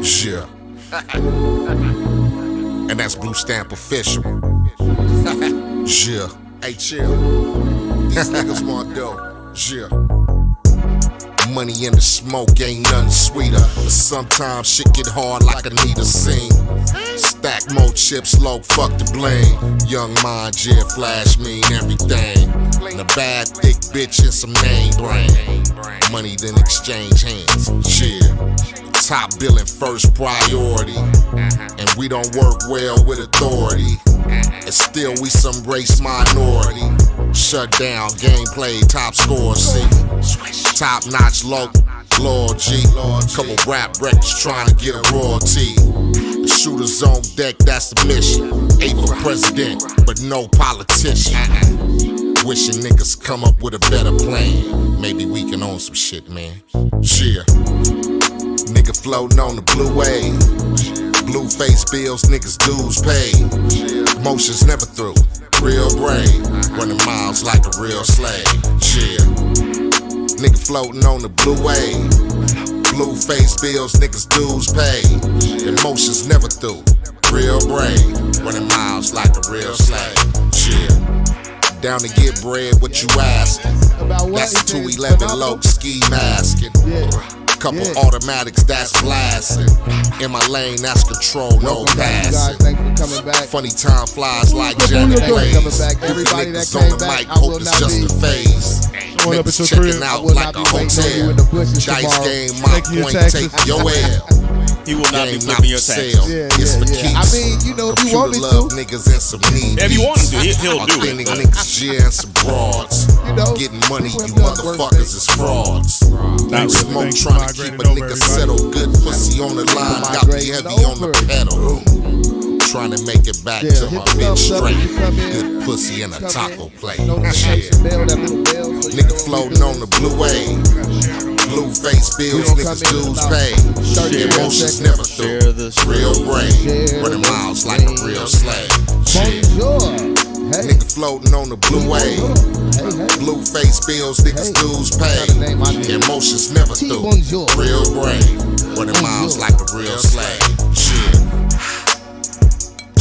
Yeah. And that's Blue Stamp Official. Yeah. Hey, chill. These niggas want dough. Yeah. Money in the smoke ain't nothing sweeter. But sometimes shit get hard like I need a scene. Stack more chips, low, fuck the bling. Young mind, yeah, flash mean everything. And a bad, thick bitch and some name brand. Money then exchange hands. Yeah. Top billing first priority. And we don't work well with authority. And still we some race minority. Shut down, gameplay, top score, see. Top notch low, Lord G. Couple rap records trying to get a royalty. Shooters on deck, that's the mission. Ain't for president, but no politician. Wishing niggas come up with a better plan. Maybe we can own some shit, man. Yeah. Nigga floating on the blue wave. Blue face bills, niggas dues paid. Emotions never through. Real brave, running miles like a real slave. Yeah. Nigga floating on the blue wave. Blue face bills, niggas dues paid. Emotions never through. Real brave, running miles like a real slave. Yeah. Down to get bread, what you asking? That's a 211 low ski masking. Couple automatics, that's blasting. In my lane, that's control, no passing. Funny time flies like Janet Blaze. Everybody that came on the mic, hope it's just a phase. Niggas checking out like a hotel. Dice game, my point, take your L. He will not be flipping your taxes. It's for keeps. I mean, you know, if you want me love to. niggas and some need. If you want him to, he'll do it. Niggas, yeah, and some broads. Getting money, you motherfuckers is frauds. Not Smoke really. trying to keep a nigga settled. Good pussy on the line, got me heavy on the pedal. Trying to make it back to my bitch straight. Good pussy in a taco plate. Yeah. Nigga floating on the blue wave. Blue face bills, niggas dues paid. Emotions never through. Real brave, running miles like a real slave. Yeah. Nigga floating on the blue wave. Blue face bills, niggas dues paid. Emotions never through. Real brave, running miles like a real slave.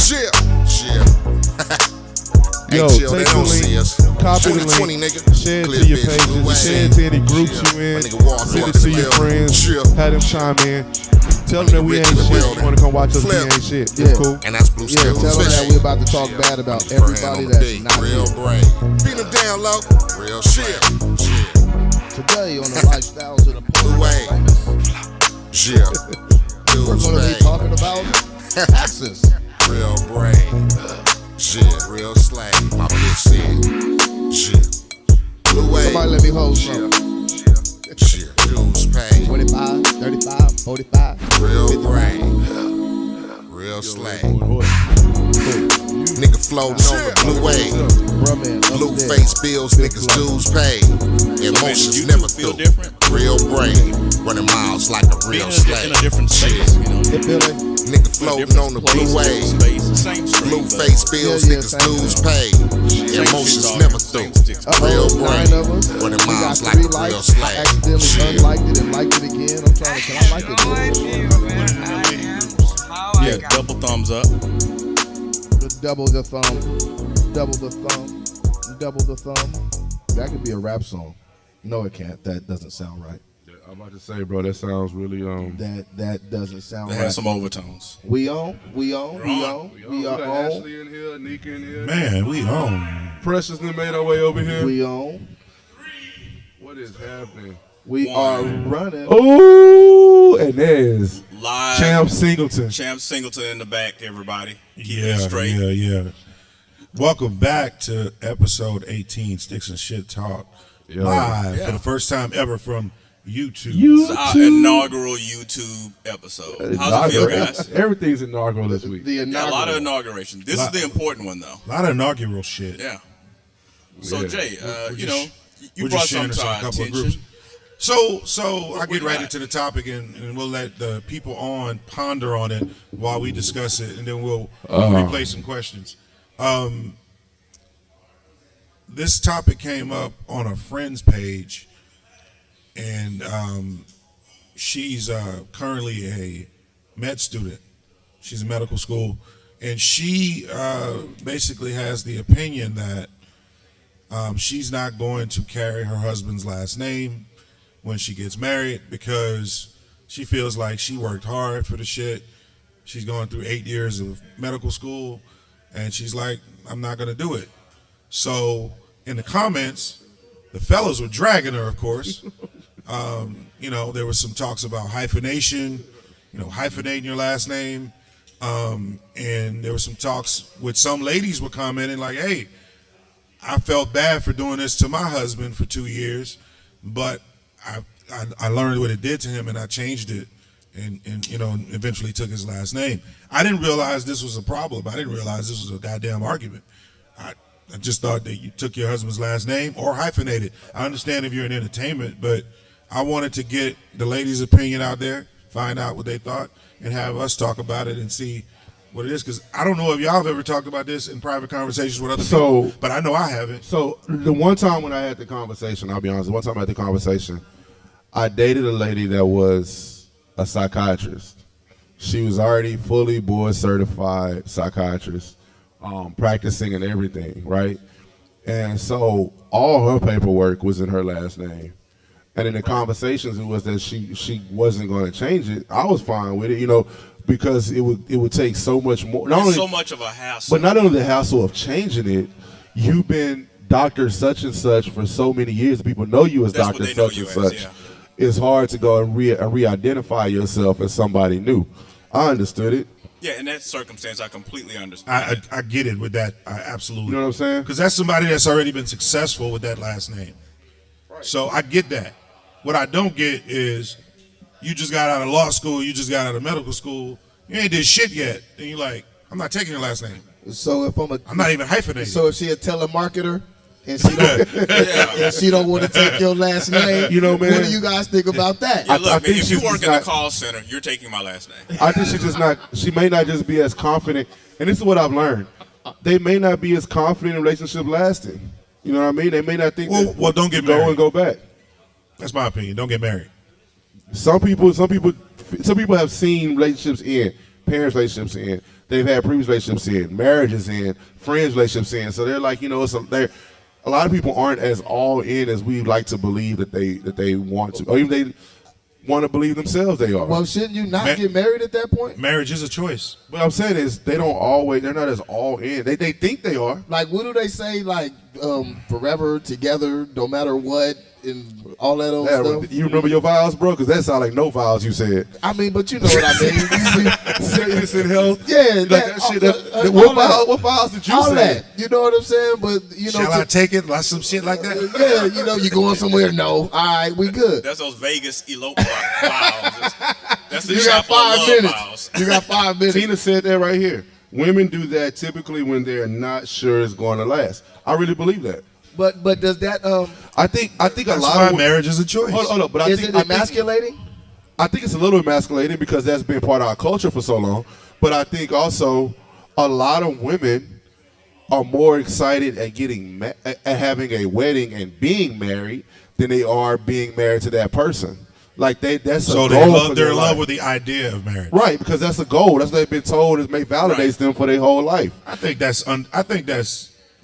Yeah. Yo, hey, chill, take they don't the link, see us. copy the 2020, link, nigga. share it Clear to your vision, pages, blue share it wave. to any groups you in, My nigga walk send it up to the your building. friends, Chill. have them chime in, tell them that we Rick ain't in the shit, building. wanna come watch us, we Flip. ain't shit, Yeah. it's cool. And that's Blue Yeah, Stamp tell them that Official. we about to talk bad about everybody that's not real here. brave. Beat them down low. Real shit. Today on the Lifestyles of the Blue wave. Yeah. we're Dudes going to be paid. talking about taxes. Real brave. Shit. Real slave. My bitch said. Shit. Blue wave. Somebody let me hold some. Shit. Dudes paid. 25, 35, 45. Real brave. Real slave. Nigga floating on the blue wave. Bruh, man, Blue upstairs. face bills, niggas dues paid. Emotions you never feel through. different? Real brave, running miles like a real slave. In a different space, you know. Yeah, Billy. Nigga floating on the blue wave. Same street, Blue but face bills, Yeah, niggas same dues thing. paid. Emotions never through. Real brave, 9 of us. running We got miles like 3 a real likes. I slave. accidentally Shit. unliked it and liked it again. I'm trying to, can I like it? Yeah, double thumbs up. Double the thumb. Double the thumb. Double the thumb. That could be a rap song. No, it can't. That doesn't sound right. Yeah, I'm about to say, bro, that sounds really, That doesn't sound It right. has some overtones. We are on. Ashley in here, Nika in here. Man, we on. Precious done made our way over here. We on. What is happening? We are running. Oh, and there's Live. Champ Singleton. Champ Singleton in the back, everybody. Keep Yeah, it straight. yeah. Welcome back to episode 18, Sticks-N-ShyTalk. Yo. Live for the first time ever from YouTube. It's our inaugural YouTube episode. How's it feel, guys? Everything's inaugural this week. The Yeah, a lot of inaugural. inaugurations. This is the important one, though. A lot of inaugural shit. Yeah. So, Yeah. Jay, We're you just- know, you We're brought just sharing something this to on a our couple of attention. groups. So I What get we right got? into the topic and we'll let the people on ponder on it while we discuss it, and then we'll replay some questions. This topic came up on a friend's page, and she's currently a med student. She's in medical school, and she basically has the opinion that she's not going to carry her husband's last name when she gets married because she feels like she worked hard for the shit. She's going through 8 years of medical school, and she's like, I'm not going to do it. So in the comments, the fellas were dragging her, of course. There was some talks about hyphenation, hyphenating your last name. And there were some talks with some ladies were commenting like, hey, I felt bad for doing this to my husband for 2 years, but I learned what it did to him and I changed it and eventually took his last name. I didn't realize this was a problem. I didn't realize this was a goddamn argument. I just thought that you took your husband's last name or hyphenated. I understand if you're in entertainment, but I wanted to get the ladies' opinion out there, find out what they thought, and have us talk about it and see what it is. Because I don't know if y'all have ever talked about this in private conversations with other people, but I know I haven't. So the one time when I had the conversation, I'll be honest, the one time I had the conversation, I dated a lady that was a psychiatrist. She was already fully board certified psychiatrist, practicing and everything, right? And so all her paperwork was in her last name. And in the conversations, it was that she wasn't going to change it. I was fine with it, because it would take so much more. So much of a hassle. But not only the hassle of changing it, you've been Dr. Such and Such for so many years. People know you as That's Dr. Such and Such. Yeah. It's hard to go and re-identify yourself as somebody new. I understood it. Yeah, in that circumstance, I completely understand. I get it with that. I absolutely. You know what I'm saying? Because that's somebody that's already been successful with that last name. Right. So I get that. What I don't get is you just got out of law school, you just got out of medical school, you ain't did shit yet, and you're like, I'm not taking your last name. So if I'm not even hyphenated. So if she a telemarketer and she don't want to take your last name, man, what do you guys think about that? Yeah, look, man, if you work in the call center, you're taking my last name. I think she may not just be as confident, and this is what I've learned. They may not be as confident in relationship lasting. You know what I mean? They may not think well, don't get married. Go and go back. That's my opinion. Don't get married. Some people have seen relationships end, parents' relationships end. They've had previous relationships end, marriages end, friends' relationships end. So they're like, a lot of people aren't as all in as we like to believe that they want to, or even they want to believe themselves they are. Well, shouldn't you not get married at that point? Marriage is a choice. What I'm saying is they're not as all in. They think they are. Like, what do they say? Like, forever together, no matter what, and all that old stuff. You remember your vows, bro? Because that sound like no vows you said. I mean, but you know what I mean. Serious in health. Yeah, that shit. What vows did you all say? That. You know what I'm saying? But shall I take it? Like some shit like that? Yeah, you going somewhere? No. All right, we good. That's those Vegas elopement vows. That's the you got 5 minutes. Vows. You got 5 minutes. Tina said that right here. Women do that typically when they're not sure it's going to last. I really believe that. But does that I think that's a lot why of marriage is a choice. Hold on, but is it emasculating? I think it's a little emasculating because that's been part of our culture for so long. But I think also a lot of women are more excited at at having a wedding and being married than they are being married to that person. Like that's so a goal. They're in love with the idea of marriage, right? Because that's a goal. That's what they've been told. It validates them for their whole life. I think that's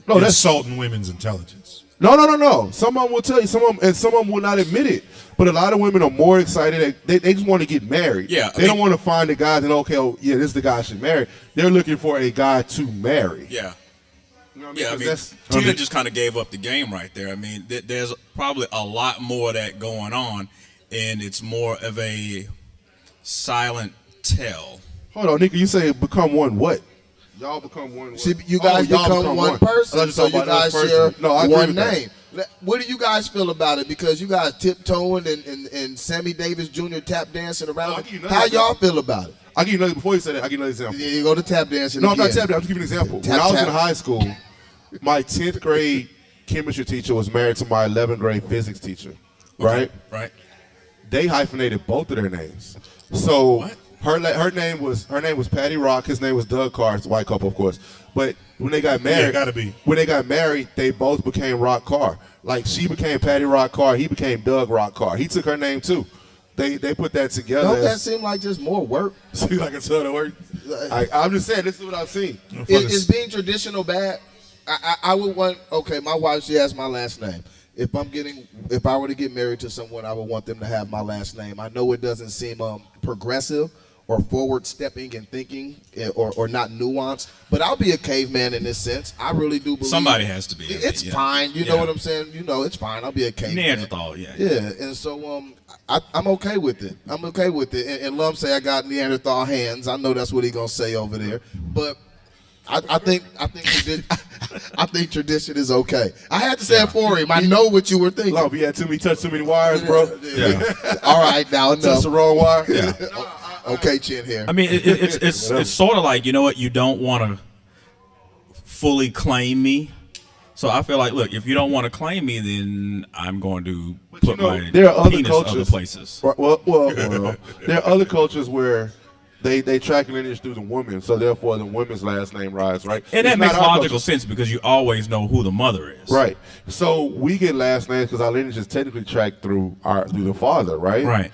insulting women's intelligence. No. Someone will tell you, someone will not admit it. But a lot of women are more excited. They just want to get married. Yeah, they don't want to find a guy that this is the guy I should marry. They're looking for a guy to marry. Yeah. You know what I mean? Yeah, Tina just kind of gave up the game right there. I mean, there's probably a lot more of that going on, and it's more of a silent tell. Hold on, Nika, you say become one what? Y'all become one. See, you guys become one person, so you guys share one name. What do you guys feel about it? Because you guys tiptoeing and Sammy Davis Jr. tap dancing around. How y'all feel about it? I'll give you another, before you say that, I'll give you another example. Yeah, you go to tap dancing. No, again. I'm not tap dancing. I'm just giving you an example. When I was in high school, my 10th grade chemistry teacher was married to my 11th grade physics teacher. Right? Right. They hyphenated both of their names. So what? Her name was Patty Rock. His name was Doug Carr. It's a white couple, of course. But when they got married, gotta be. When they got married, they both became Rock Carr. Like she became Patty Rock Carr, he became Doug Rock Carr. He took her name too. they put that together. Don't that seem like just more work? Seem like a ton of work. I'm just saying, this is what I've seen. Is being traditional bad? I would want. Okay, my wife, she has my last name. If I were to get married to someone, I would want them to have my last name. I know it doesn't seem progressive or forward stepping and thinking or not nuanced, but I'll be a caveman in this sense. I really do believe Somebody has to be. It's fine. You know what I'm saying? It's fine. I'll be a caveman. Neanderthal, yeah. Yeah, and so I'm okay with it. I'm okay with it. And Lum say I got Neanderthal hands. I know that's what he gonna say over there, but I think tradition is okay. I had to say it for him. I know what you were thinking. Love, you had touched too many wires, bro. Yeah. All right, now enough. Touched the wrong wire. Yeah. Okay, chin here. I mean, it's sort of like, you know what, you don't want to fully claim me. So I feel like, look, if you don't want to claim me, then I'm going to put my there are other penis cultures, other places. Well, there are other cultures where they track lineage through the woman, so therefore the woman's last name rides, right? And that It's makes not our logical culture. sense because you always know who the mother is. Right. So we get last names because our lineage is technically tracked through the father, right? Right.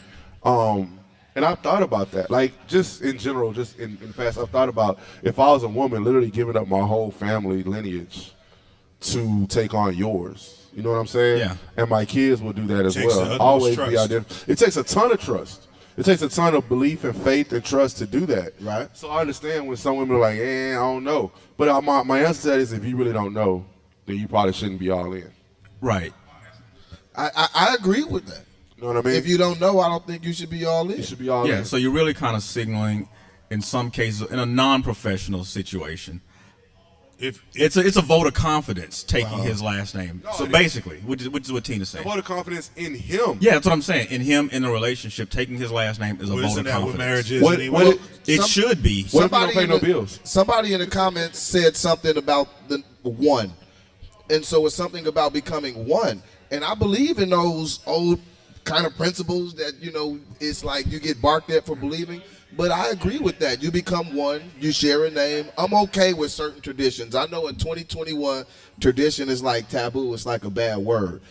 And I've thought about that, like just in general, just in the past, I've thought about if I was a woman, literally giving up my whole family lineage to take on yours. You know what I'm saying? Yeah. And my kids will do that as Takes the well. utmost Always trust. be identical. It takes a ton of trust. It takes a ton of belief and faith and trust to do that. Right. So I understand when some women are like, I don't know. But my answer to that is if you really don't know, then you probably shouldn't be all in. Right. I agree with that. You know what I mean? If you don't know, I don't think you should be all in. You should be all Yeah, in. so you're really kind of signaling, in some cases, in a non-professional situation, If it's a vote of confidence taking his last name. So basically, which is what Tina's saying. A vote of confidence in him. Yeah, that's what I'm saying. In him, in a relationship, taking his last name is a vote isn't of that what confidence. marriage is? What, anyway? what, It should be. What if you don't pay no bills? Somebody in the comments said something about the one, and so it's something about becoming one. And I believe in those old kind of principles that it's like you get barked at for believing. But I agree with that. You become one. You share a name. I'm okay with certain traditions. I know in 2021, tradition is like taboo. It's like a bad word.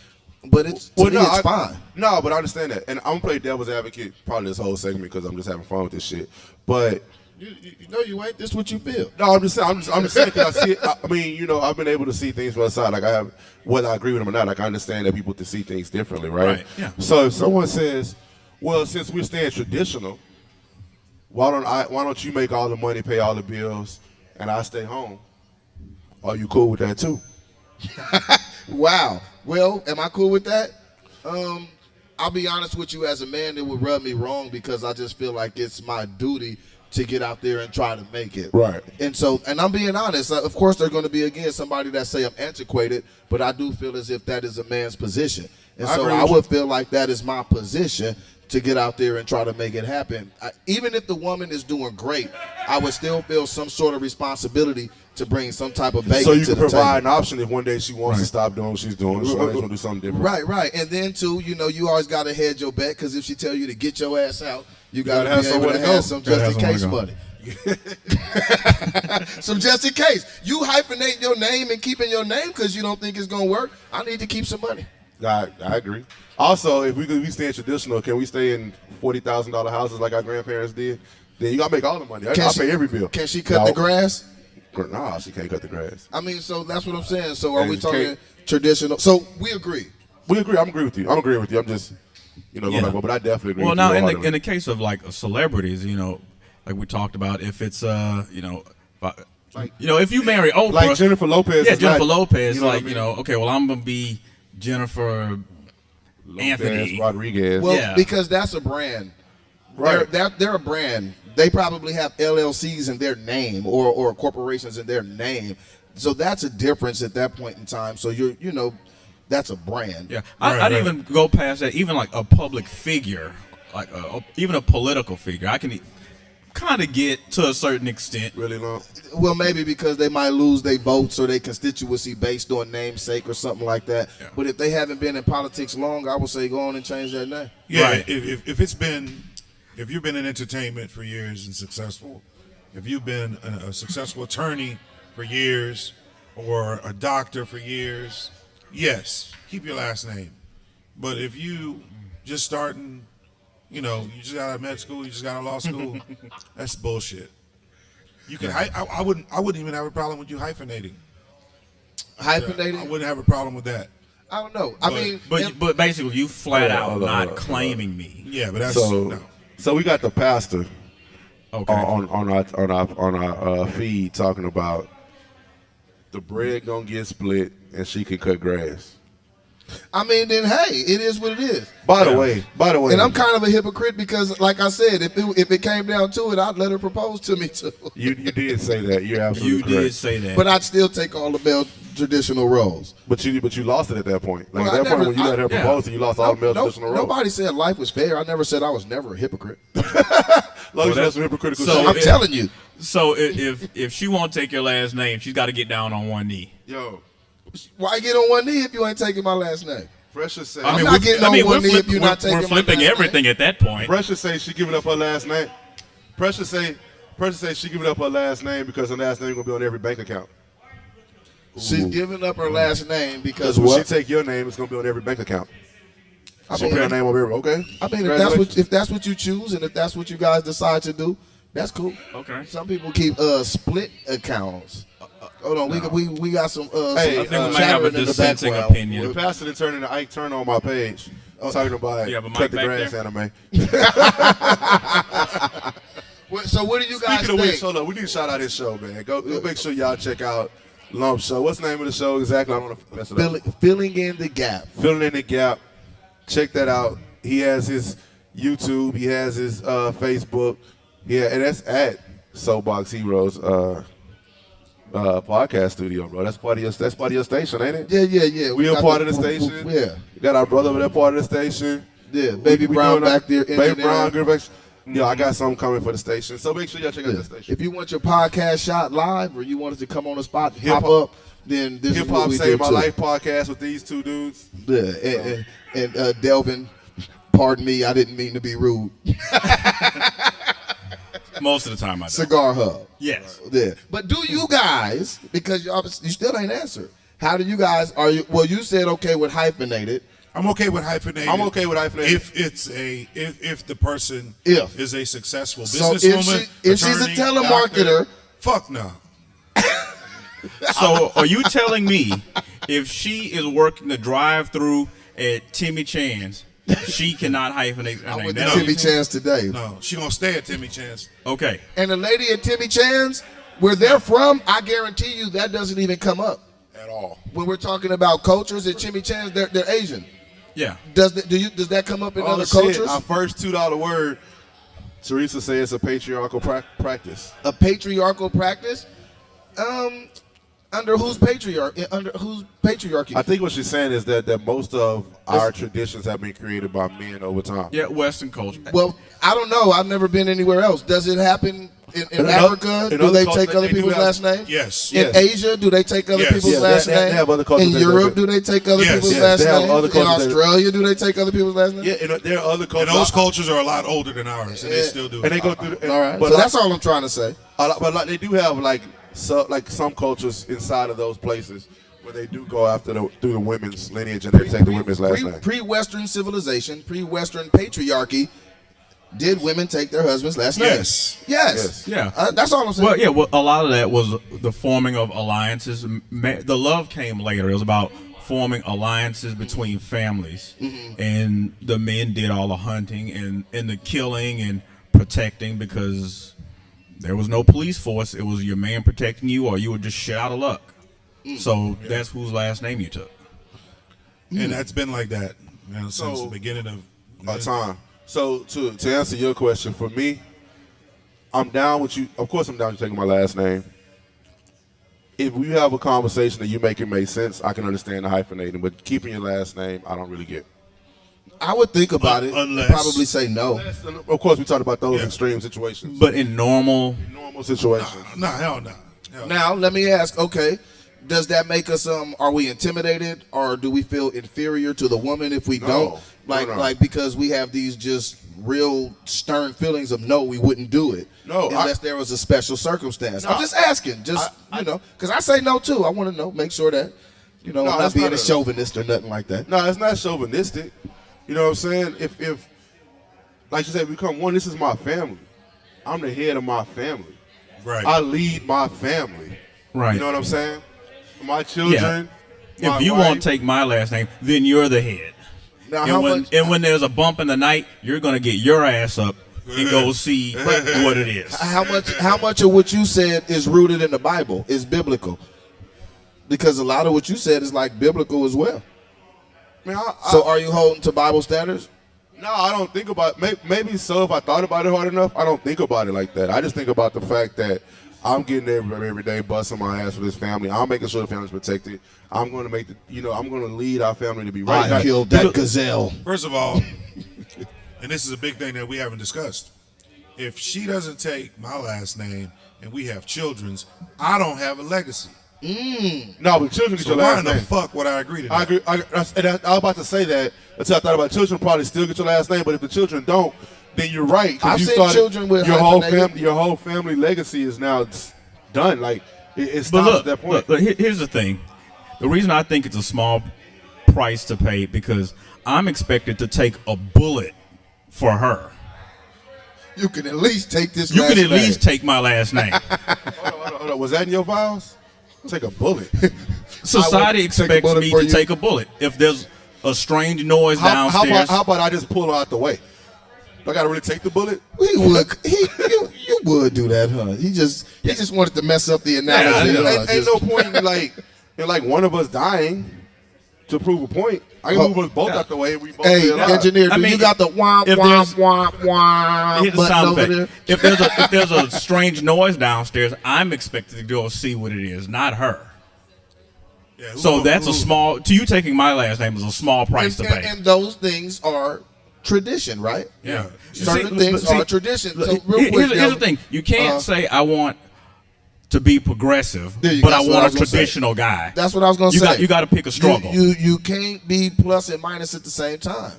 But it's fine. No, but I understand that. And I'm going to play devil's advocate probably this whole segment because I'm just having fun with this shit. But You know you ain't. This what you feel. no, I'm just saying. I'm just saying because I see it. I mean, I've been able to see things from the side. Like I have, whether I agree with them or not. Like I understand that people can see things differently, right? Yeah. So if someone says, "Well, since we're staying traditional, why don't you make all the money, pay all the bills, and I stay home?" Are you cool with that too? Wow. Well, am I cool with that? I'll be honest with you. As a man, it would rub me wrong because I just feel like it's my duty to get out there and try to make it. Right. And I'm being honest. Of course, there's going to be, again, somebody that say I'm antiquated, but I do feel as if that is a man's position. And so I would feel like that is my position to get out there and try to make it happen. Even if the woman is doing great, I would still feel some sort of responsibility to bring some type of bacon So you to can the provide table. an option if one day she wants to stop doing what she's doing. She wants to do something different. Right. And then, too, you always got to hedge your bet because if she tell you to get your ass out, you got to have be able somewhere to to go. have some just in case money. Some just in case. You hyphenate your name and keeping your name because you don't think it's going to work. I need to keep some money. I agree. Also, if we stay traditional, can we stay in $40,000 houses like our grandparents did? Then you gotta make all the money. I'll pay every bill. Can she cut the grass? Nah, she can't cut the grass. I mean, so that's what I'm saying. So are And we you talking can't- traditional? So we agree. We agree. I'm agreeing with you. I'm just, going back, but I definitely agree. Well, with now you in wholeheartedly. the case of like celebrities, like we talked about, if it's if you marry Oprah, like Jennifer Lopez. yeah, is Jennifer not- Lopez, you know what I mean? okay, well, I'm gonna be Jennifer Anthony. Rodriguez. Well, Yeah. because that's a brand. Right. They're a brand. They probably have LLCs in their name or corporations in their name. So that's a difference at that point in time. So that's a brand. Yeah, I'd even go past that. Even like a public figure, like even a political figure, I can kind of get to a certain extent. Really long. Well, maybe because they might lose their votes or their constituency based on namesake or something like that. Yeah. But if they haven't been in politics long, I would say go on and change that name. Yeah, Right. if you've been in entertainment for years and successful, if you've been a successful attorney for years or a doctor for years, yes, keep your last name. But if you just starting you just got out of med school, you just got out of law school. That's bullshit. You can. I wouldn't even have a problem with you hyphenating. Hyphenating? I wouldn't have a problem with that. I don't know. But basically, you flat out not claiming me. Yeah, but that's so we got the pastor Okay. on our feed talking about the bread gonna get split and she can cut grass. I mean, then hey, it is what it is. By the way, and I'm kind of a hypocrite because, like I said, if it came down to it, I'd let her propose to me too. You did say that. You're absolutely correct. You did say that. But I'd still take all the male traditional roles. But you lost it at that point. Like Well, at that point when you let her propose to you, lost all the male traditional roles. Nobody said life was fair. I never said I was never a hypocrite. Long as you have some hypocritical shit. I'm telling you. So if she won't take your last name, she's got to get down on one knee. Yo, why get on one knee if you ain't taking my last name? Precious say. I'm not getting on one knee if you're not taking my last name. We're flipping everything at that point. Precious say she giving up her last name. Precious say she giving up her last name because her last name gonna be on every bank account. She's giving up her last name because when what? she take your name, it's gonna be on every bank account. I She mean, put her name over every. Okay. I mean, if that's what you choose and if that's what you guys decide to do, that's cool. Okay. Some people keep split accounts. Hold on, we got some. Hey, I think we might have a chattering in the dissenting background. opinion. The pastor that turned into Ike Turner on my page, talking about You have a mic cut the back grass there? anime. So what do you guys Speaking of which, think? hold up, we need to shout out his show, man. Go make sure y'all check out Lump Show. What's the name of the show exactly? I don't want to mess it up. Filling in the gap. Filling in the Gap. Check that out. He has his YouTube. He has his Facebook. Yeah, and that's at Soapbox Heroes podcast studio, bro. That's part of your station, ain't it? Yeah. We a part of the station. Yeah. We got our brother over there part of the station. Yeah, Baby Brown doing back there. Baby Brown, engineering. good. Yo, I got something coming for the station. So make sure y'all check out the station. If you want your podcast shot live or you want us to come on the spot and Hip-hop- pop up, then this Hip is what Hop we Saved do My too. Life podcast with these two dudes. Yeah, and Delvin, pardon me, I didn't mean to be rude. Most of the time, I don't. Cigar Hub. Yes. Yeah. But do you guys, because you still ain't answered, how do you guys, you said okay with hyphenated. I'm okay with hyphenated. I'm okay with hyphenated. If the person If. is a successful So businesswoman, if she's a attorney, telemarketer, doctor, fuck no. So are you telling me if she is working the drive-through at Timmy Chan's, she cannot hyphenate her I name? went to That's- Timmy Chan's today. No, she gonna stay at Timmy Chance. Okay. And the lady at Timmy Chan's, where they're from, I guarantee you that doesn't even come up. At all. When we're talking about cultures at Timmy Chan's, they're Asian. Yeah. Does that come up in other cultures? Our first $2 word, Teresa says it's a patriarchal practice. A patriarchal practice? Under whose patriarchy? I think what she's saying is that most of our traditions have been created by men over time. Yeah, Western culture. Well, I don't know. I've never been anywhere else. Does it happen in Africa? in Do other they cultures, take other they do people's have- last names? Yes. In Asia, do they take other Yes. people's Yeah, last they names? have other cultures In that Europe, do do they take other Yes. people's Yes, last they have names? other In cultures that- Australia, do they take other people's last names? Yeah, and there are other And cultures. those cultures are a lot older than ours, and they still do. And they go through. All right. But So that's all I'm trying to say. But they do have like some cultures inside of those places where they do go after through the women's lineage and they take the women's last name. Pre-Western civilization, pre-Western patriarchy, did women take their husband's last name? Yes. Yeah. That's all I'm saying. Well, yeah. Well, a lot of that was the forming of alliances. The love came later. It was about forming alliances between families, and the men did all the hunting and the killing and protecting because there was no police force. It was your man protecting you, or you were just shit out of luck. So that's whose last name you took. And that's been like that since So- the beginning of Time. So to answer your question, for me, I'm down with you. Of course, I'm down with you taking my last name. If we have a conversation that you make it make sense, I can understand the hyphenating. But keeping your last name, I don't really get. I would think about it Unless- and probably say no. Of course, we talked about those Yeah. extreme situations. But in normal, Normal situations. no, hell no. Hell no. Now, let me ask, okay, does that make us are we intimidated or do we feel inferior to the woman if we don't? Like because we have these just real stern feelings of no, we wouldn't do it. No, unless there was a special circumstance. No, I'm just asking, because I say no too. I want to know, make sure that I'm not that's being not a chauvinist or nothing like that. No, it's not chauvinistic. You know what I'm saying? If like you said, become one. This is my family. I'm the head of my family. Right. I lead my family. Right. You know what I'm saying? My children. Yeah. My If you wife. won't take my last name, then you're the head. Now, And when there's a bump in the night, you're gonna get your ass up and go see what it is. How much of what you said is rooted in the Bible, is biblical? Because a lot of what you said is like biblical as well. So are you holding to Bible standards? No, I don't think about maybe so if I thought about it hard enough. I don't think about it like that. I just think about the fact that I'm getting there every day, busting my ass for this family. I'm making sure the family's protected. I'm going to make I'm going to lead our family to be right. I killed that gazelle. First of all, and this is a big thing that we haven't discussed. If she doesn't take my last name and we have children's, I don't have a legacy. No, but children get So your why last in the name. fuck would I agree to that? I agree. I was about to say that until I thought about children probably still get your last name, but if the children don't, then you're right. 'Cause I've you seen started- children with your whole hyphenated- family. Your whole family legacy is now done. Like it But stops look, at that point. look, here's the thing. The reason I think it's a small price to pay because I'm expected to take a bullet for her. You can at least take this. You last can at name. least take my last name. Hold on. Was that in your vows? Take a bullet. Society take a expects bullet me for to you. take a bullet. If there's a strange noise How downstairs, about I just pull her out the way? Do I gotta really take the bullet? You would do that, huh? He just wanted to mess up the analogy. Ain't no point in like one of us dying to prove a point. I can move us both out the way and we both Hey, stay alive. engineer, I mean, you got the womp if womp there's- womp womp here's the button sound over effect. there? If there's a strange noise downstairs, I'm expected to go see what it is, not her. Yeah, So that's a small. To you, taking my last name is a small price to pay. And those things are tradition, right? Yeah. Certain things are tradition. So Look, real quick, here's the Delvin, thing: you can't say I want to be progressive, There you but go. I That's what I want was a gonna say. traditional guy. That's what I was going to say. You got to pick a struggle. You can't be plus and minus at the same time.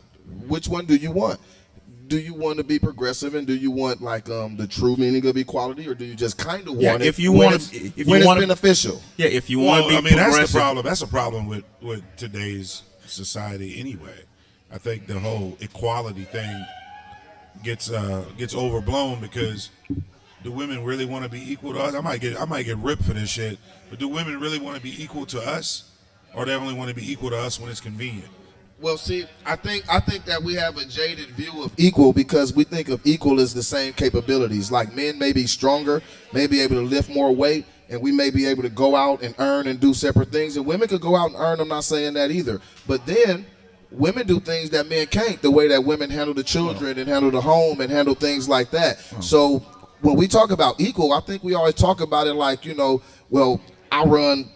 Which one do you want? Do you want to be progressive and do you want like the true meaning of equality, or do you just kind of Yeah, want it if you when wanna- it's, if you when wanna- it's beneficial? Yeah, if you want to be I mean, progressive, that's the problem. That's a problem with today's society anyway. I think the whole equality thing gets overblown because do women really want to be equal to us? I might get ripped for this shit, but do women really want to be equal to us, or they only want to be equal to us when it's convenient? Well, see, I think that we have a jaded view of equal because we think of equal as the same capabilities. Like men may be stronger, may be able to lift more weight, and we may be able to go out and earn and do separate things. And women could go out and earn. I'm not saying that either. But then women do things that men can't, the way that women handle the children and handle the home and handle things like that. So when we talk about equal, I think we always talk about it like, well, I run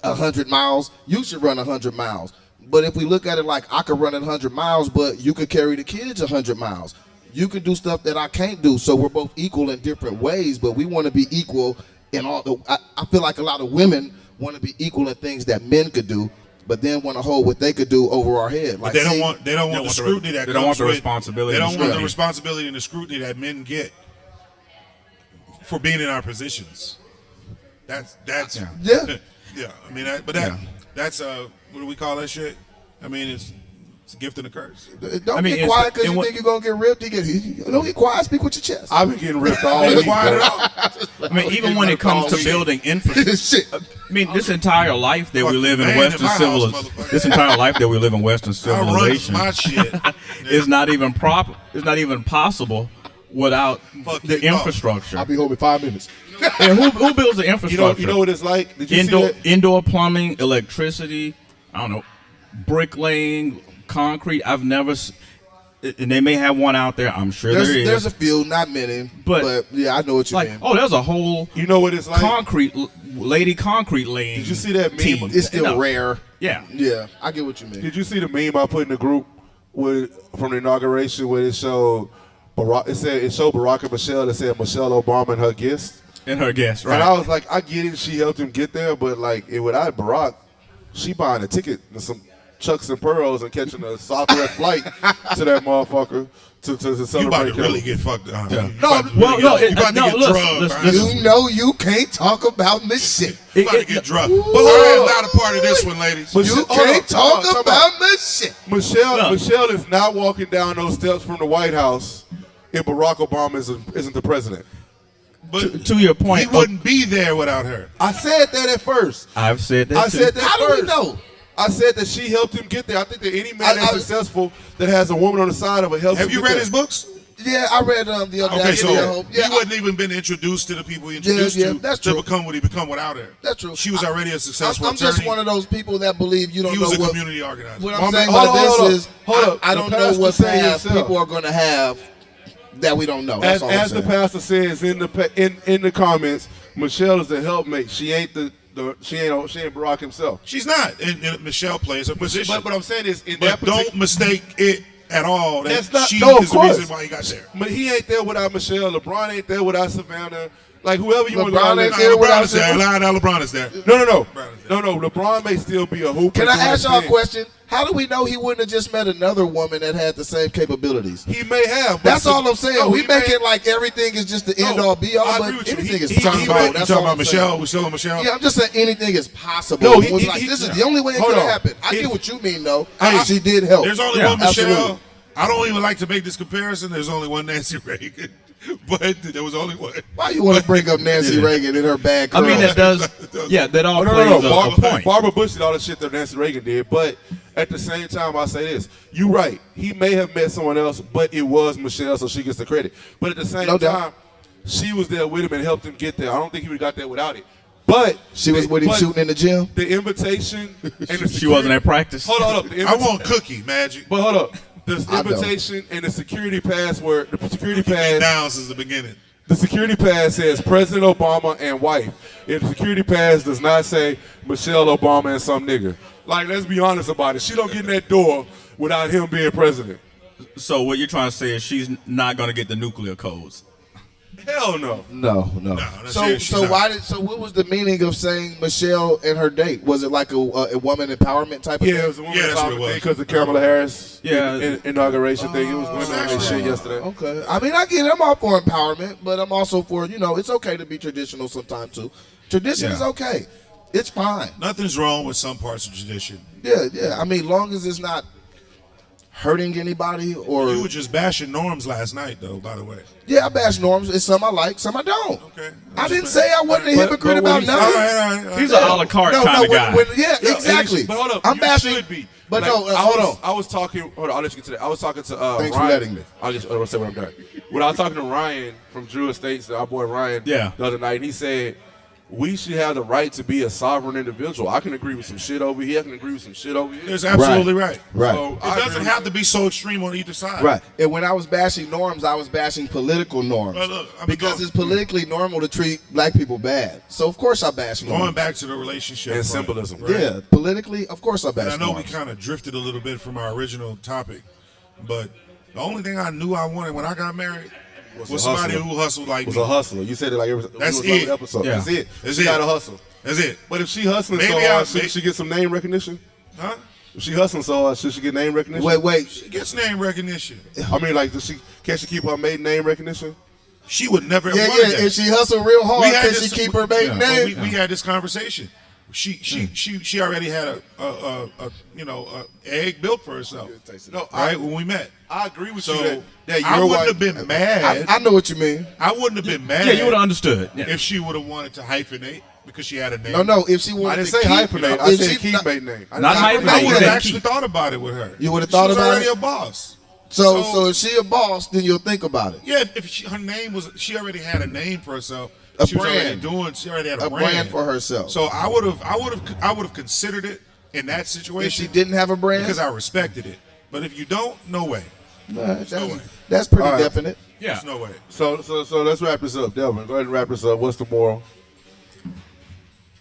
100 miles, you should run 100 miles. But if we look at it like I could run 100 miles, but you could carry the kids 100 miles. You could do stuff that I can't do. So we're both equal in different ways, but we want to be equal in all. I feel like a lot of women want to be equal in things that men could do, but then want to hold what they could do over our head. But they don't want the scrutiny that they don't want comes the with- responsibility They and don't the want the scrutiny. responsibility and the scrutiny that men get for being in our positions. That's Yeah. yeah. I mean, that's what do we call that shit? I mean, it's a gift and a curse. Don't mean, get it's- quiet because and you what- think you're going to get ripped. Don't get quiet. Speak with your chest. I've been getting ripped all Ain't week. quiet bro. at all. I mean, even when it comes to building infrastructure, Shit. I mean, this entire life that we live in man Western in my house, civilization, motherfucker. this entire life that we live in Western I run civilization my shit. is not even proper. It's not even possible without Fuck the you, no. infrastructure. I'll be home in 5 minutes. And who builds the infrastructure? You know what it's like? Did you see that? Indoor plumbing, electricity, I don't know, bricklaying, concrete. I've never, and they may have one out there. I'm sure there is. There's a few, not many, but yeah, I know what you like, mean. oh, there's a whole You know what it's like? concrete lady concrete laying. Did you see that meme? team. It's still No. rare. Yeah. Yeah, I get what you mean. Did you see the meme I put in the group from the inauguration where it showed Barack? It showed Barack and Michelle. It said Michelle Obama and her guest. And her guest, right? And I was like, I get it. She helped him get there, but like, without Barack, she buying a ticket and some Chucks and Pearls and catching a Southwest flight to that motherfucker to celebrate. You about to him. really get fucked up. Yeah. You about to well, really no, get- you about to get drugged. listen. You know you can't talk about this shit. You about to get drugged. But I am not a part of this one, ladies. But You hold can't on, hold talk on, about this shit. Michelle. No. Michelle is not walking down those steps from the White House if Barack Obama isn't the president. But to your point, he wouldn't be there without her. I said that at first. I've said that. I said that How first. do we know? I said that she helped him get there. I think that any man that's successful that has a woman on the side of it helps him Have you get read there. his books? Yeah, I read the other day. Okay, so Yeah, he wouldn't even been introduced to the people he introduced that's to true. become what he become without her. That's true. She was already a successful I'm just attorney. one of those people that believe you don't He know was a what. community organizer. What I'm saying about this is, I don't know what pastor path said people are going to have that we don't know. That's all I'm As the saying. pastor says in the comments, Michelle is the helpmate. She ain't she ain't Barack himself. She's not. And Michelle plays her position. But what I'm saying is, but don't mistake it at all. That's not. She No, of is the course. reason why he got there. But he ain't there without Michelle. LeBron ain't there without Savannah. Like whoever you want to LeBron call ain't it. there LeBron is there. LeBron is there. No. LeBron LeBron may still be a hooper. Can I doing ask his y'all a thing. question? How do we know he wouldn't have just met another woman that had the same capabilities? He may have. That's all I'm saying. No, we he make may- it like everything is just the end all be all, I but agree with you. anything is He- possible. he- You That's talking all about I'm Michelle? saying. We still on Michelle? Yeah, I'm just saying anything is possible. No, This is the only way it hold could on. happen. I If- get what you mean, though. Hey, She did help. There's only Yeah, one Michelle. absolutely. I don't even like to make this comparison. There's only one Nancy Reagan. But there was only one. Why you want to bring up Nancy Reagan and her bad I curls? mean, that does. Yeah, that all No. plays a point. Barbara Bush did all the shit that Nancy Reagan did, but at the same time, I say this: you right. He may have met someone else, but it was Michelle, so she gets the credit. But at the same No doubt. time, she was there with him and helped him get there. I don't think he would have got there without it. But She was with him but shooting in the gym. The invitation and the security, She wasn't at practice. Hold on, the I want Cookie Magic. But hold up. The I know. invitation and the security pass were the security Been pass. down since the beginning. The security pass says President Obama and wife. If the security pass does not say Michelle Obama and some nigga. Like, let's be honest about it. She don't get in that door without him being president. So what you're trying to say is she's not going to get the nuclear codes. Hell no. No. that's So it. She's so not. why did so what was the meaning of saying Michelle and her date? Was it like a woman empowerment type of Yeah, it thing? was a woman Yeah, that's what it empowerment was. thing because of Kamala Harris Yeah. inauguration thing. It was women on that shit yesterday. Okay. I mean, I get it. I'm all for empowerment, but I'm also for, it's okay to be traditional sometimes too. Tradition is okay. It's fine. Nothing's wrong with some parts of tradition. Yeah. I mean, long as it's not hurting anybody or You were just bashing norms last night, though, by the way. I bash norms. It's some I like, some I don't. Okay. I didn't say I wasn't a hypocrite but about when he- nothing. All right. He's an a la carte kind of guy. Exactly. But hold up, I'm you bashing. should be. But Like, no, hold on. I was talking. Hold on, I'll let you get to that. I was talking to Thanks for Ryan. letting me. I'll say what I'm done. When I was talking to Ryan from Drew Estates, our boy Ryan, Yeah. the other night, and he said we should have the right to be a sovereign individual. I can agree with some shit over here. I can agree with some shit over here. That's absolutely right. Right. So, It I doesn't agree have with to be so extreme on either side. Right. And when I was bashing norms, I was bashing political norms. Well, look, I mean, because it's politically normal to treat black people bad. So of course I bash norms. Going back to the relationship. And part, symbolism. right? Yeah, politically, of course I bash And I know we norms. kind of drifted a little bit from our original topic, but the only thing I knew I wanted when I got married was a somebody hustler. who hustled like was me. a hustler. You said it like every That's it was it. episode. Yeah. That's it. That's she it. got to hustle. That's it. But if she hustling Maybe so I- hard, should maybe- she get some name recognition? Huh? If she hustling so hard, should she get name recognition? Wait. She gets name recognition. I mean, like, can she keep her maiden name recognition? She would never have Yeah, wanted yeah. that. If she hustle real hard, We had can she this- keep her maiden But name? we had this conversation. She already had a egg built for herself. No, Right when we met. I agree with So you that I your wouldn't wife have been mad. I know what you mean. I wouldn't have been mad. Yeah, you would have understood. Yeah. if she would have wanted to hyphenate because she had a name. No. If she I wanted didn't to say keep, hyphenate. I if said she- keep maiden name. I Not didn't say hyphenate. I You would have said actually keep. thought about it with her. You would have She thought was about already it? a boss. So if she a boss, then you'll think about it. Yeah, if she, her name was, she already had a name for herself. A She was already brand. she already had a, A brand for herself. So I would have considered it in that If situation she didn't have a brand, because I respected it. But if you don't, no way. that's, no way. that's pretty All right. definite. Yeah. There's no way. So let's wrap this up. Delvin, go ahead and wrap this up. What's the moral?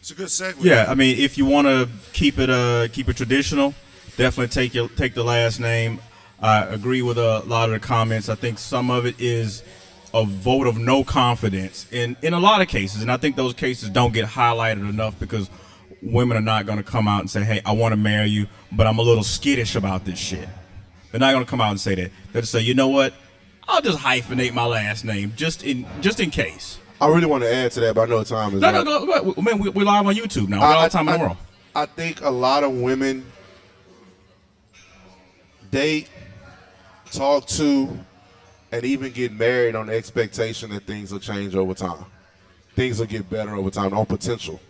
It's a good segue. Yeah, I mean, if you want to keep it traditional, definitely take the last name. I agree with a lot of the comments. I think some of it is a vote of no confidence in a lot of cases, and I think those cases don't get highlighted enough because women are not going to come out and say, "Hey, I want to marry you, but I'm a little skittish about this shit." They're not going to come out and say that. They'll say, "You know what? I'll just hyphenate my last name just in case." I really want to add to that, but I know time is No, up. go ahead. Man, we're live on YouTube now. We got all the time in the world. I think a lot of women date, talk to, and even get married on the expectation that things will change over time. Things will get better over time on potential.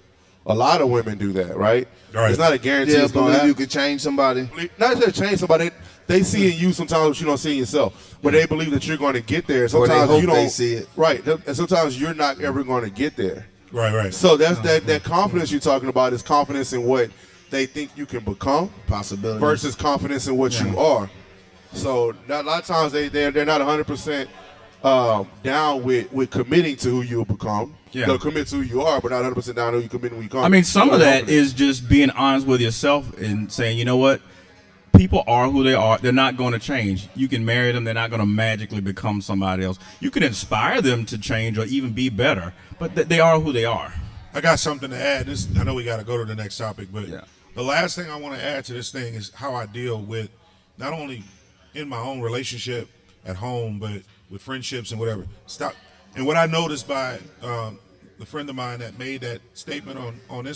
A lot of women do that, right? Right. It's not a guarantee. Yeah, it's gonna believe happen. you could change somebody. Not just change somebody. They see in you sometimes what you don't see in yourself, but they believe that you're going to get there. Sometimes hope you don't they see it. Right, and sometimes you're not ever going to get there. Right. So that's that confidence you're talking about is confidence in what they think you can become, Possibility. versus confidence in what you are. So a lot of times they're not 100% down with committing to who you'll become. Yeah. They'll commit to who you are, but not 100% down to who you commit when you come. I mean, some So of that confidence. is just being honest with yourself and saying, you know what? People are who they are. They're not going to change. You can marry them. They're not going to magically become somebody else. You can inspire them to change or even be better, but they are who they are. I got something to add. I know we got to go to the next topic, but Yeah. the last thing I want to add to this thing is how I deal with not only in my own relationship at home, but with friendships and whatever. Stop. And what I noticed by the friend of mine that made that statement on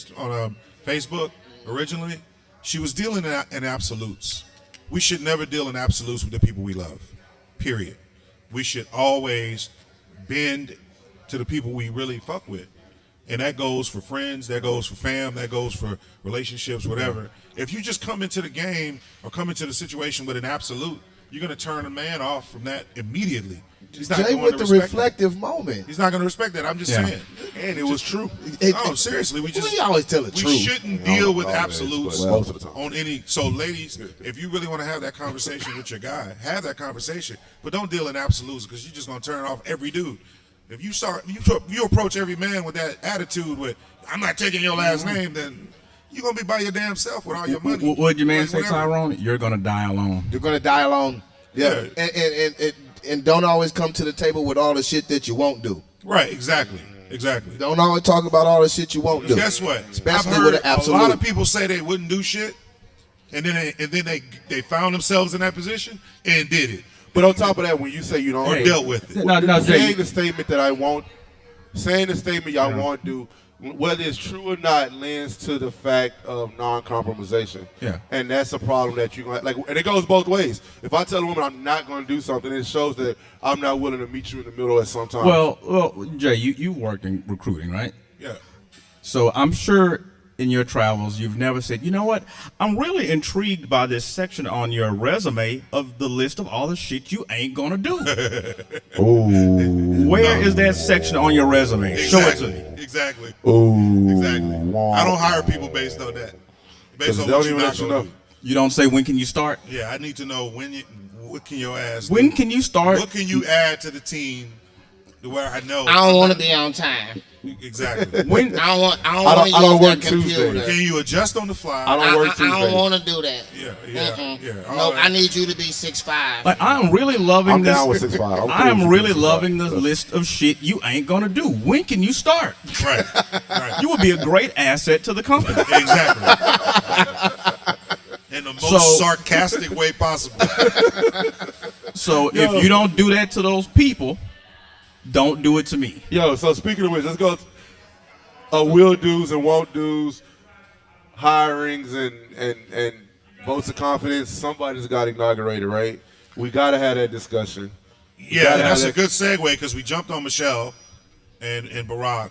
Facebook originally, she was dealing in absolutes. We should never deal in absolutes with the people we love, period. We should always bend to the people we really fuck with. And that goes for friends, that goes for fam, that goes for relationships, whatever. If you just come into the game or come into the situation with an absolute, you're going to turn a man off from that immediately. He's not Jay going with to the respect reflective moment. that. He's not going to respect that. I'm just Yeah. saying. And it was true. No, seriously, we always tell the we truth. shouldn't deal with always, absolutes but most of the time. on any. So, ladies, if you really want to have that conversation with your guy, have that conversation, but don't deal in absolutes because you're just gonna turn off every dude. If you approach every man with that attitude, with "I'm not taking your last name," then you're gonna be by your damn self with all your money. What your man Like, say, whatever. Tyrone? You're going to die alone. You're gonna die alone. Yeah. And don't always come to the table with all the shit that you won't do. Right? Exactly. Don't always talk about all the shit you won't do. Guess what? Especially I've heard with an absolute. a lot of people say they wouldn't do shit, and then they found themselves in that position and did it. But on top of that, when you say you don't Or dealt with it. No, Jay, saying the statement that I won't, saying the statement y'all won't do, whether it's true or not, lends to the fact of non-compromisation. Yeah. And that's a problem that you're like, and it goes both ways. If I tell a woman I'm not going to do something, it shows that I'm not willing to meet you in the middle at some time. well, Jay, you worked in recruiting, right? Yeah. So I'm sure in your travels, you've never said, you know what? I'm really intrigued by this section on your resume of the list of all the shit you ain't gonna do. Ooh. Where is that section on your resume? Show it to me. Exactly. Ooh. Exactly. I don't hire people based on that. Based on They what don't you're even not let you gonna know. do. You don't say when can you start? Yeah, I need to know what can your ass When do? can you start? What can you add to the team to where I know? I don't want to be on time. Exactly. When I don't want I to don't use work that computer. Tuesdays. Can you adjust on the fly? I don't work Tuesdays. I don't want to do that. Yeah. All No, that. I need you to be 6'5". like I'm really loving I'm this. down with 6'5". I'm cool I am with really 6'5". loving the list of shit you ain't gonna do. When can you start? Right. Right. You would be a great asset to the company. Exactly. In the most So- sarcastic way possible. So if you don't do that to those people, don't do it to me. Yo, so speaking of which, let's go will do's and won't do's, hirings and votes of confidence. Somebody's got inaugurated, right? We got to have that discussion. Yeah, gotta that's a have good segue because we jumped on Michelle and Barack.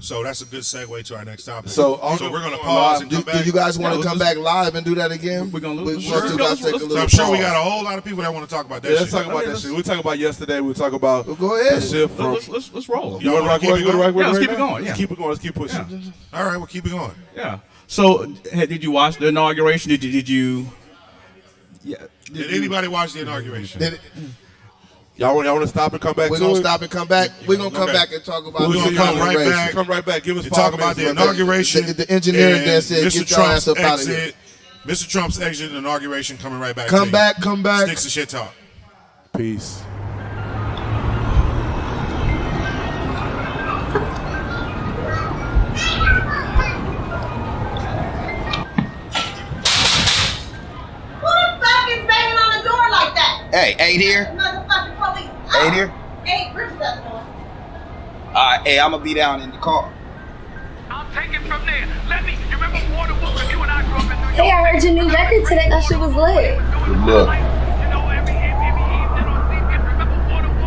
So that's a good segue to our next topic. So we're going to pause and Do come back. you guys want Yeah, to come let's- back live and do that again? We're gonna We- lose. let's Sure. just take a So little I'm sure we pause. got a whole lot of people that want to talk about that Yeah, shit. let's talk about that shit. We talk about yesterday. We talk about Well, go ahead. the shift from. Let's roll. You want to rock with it? You want to rock with it? Yeah, let's right keep it now? going, yeah. Let's keep it going. Let's keep pushing. All right, we'll keep it going. Yeah. So did you watch the inauguration? Did you? Yeah. Did anybody watch the inauguration? Y'all want to stop and come back We're to going to it? stop and come back. We're going to come Okay. back and talk about We're gonna the come right inauguration. back. Come right back. Give us To 5 talk about minutes. the inauguration. The engineer and then said, Mr. get your ass up Trump's out of here. exit. Mr. Trump's exit and inauguration coming right back. to Come you. back, come back. Sticks and shit talk. Peace. Who the fuck is banging on the door like that? Hey, 8 here. Motherfucking police. 8 here. Hey, where's that door? Hey, I'm gonna be down in the car. I'll take it from there. Let me. You remember Water Walker? You and I grew up in New York. Hey, I heard your new record today. That shit was lit. Good luck. You know, every evening on TV. Remember Water Walker?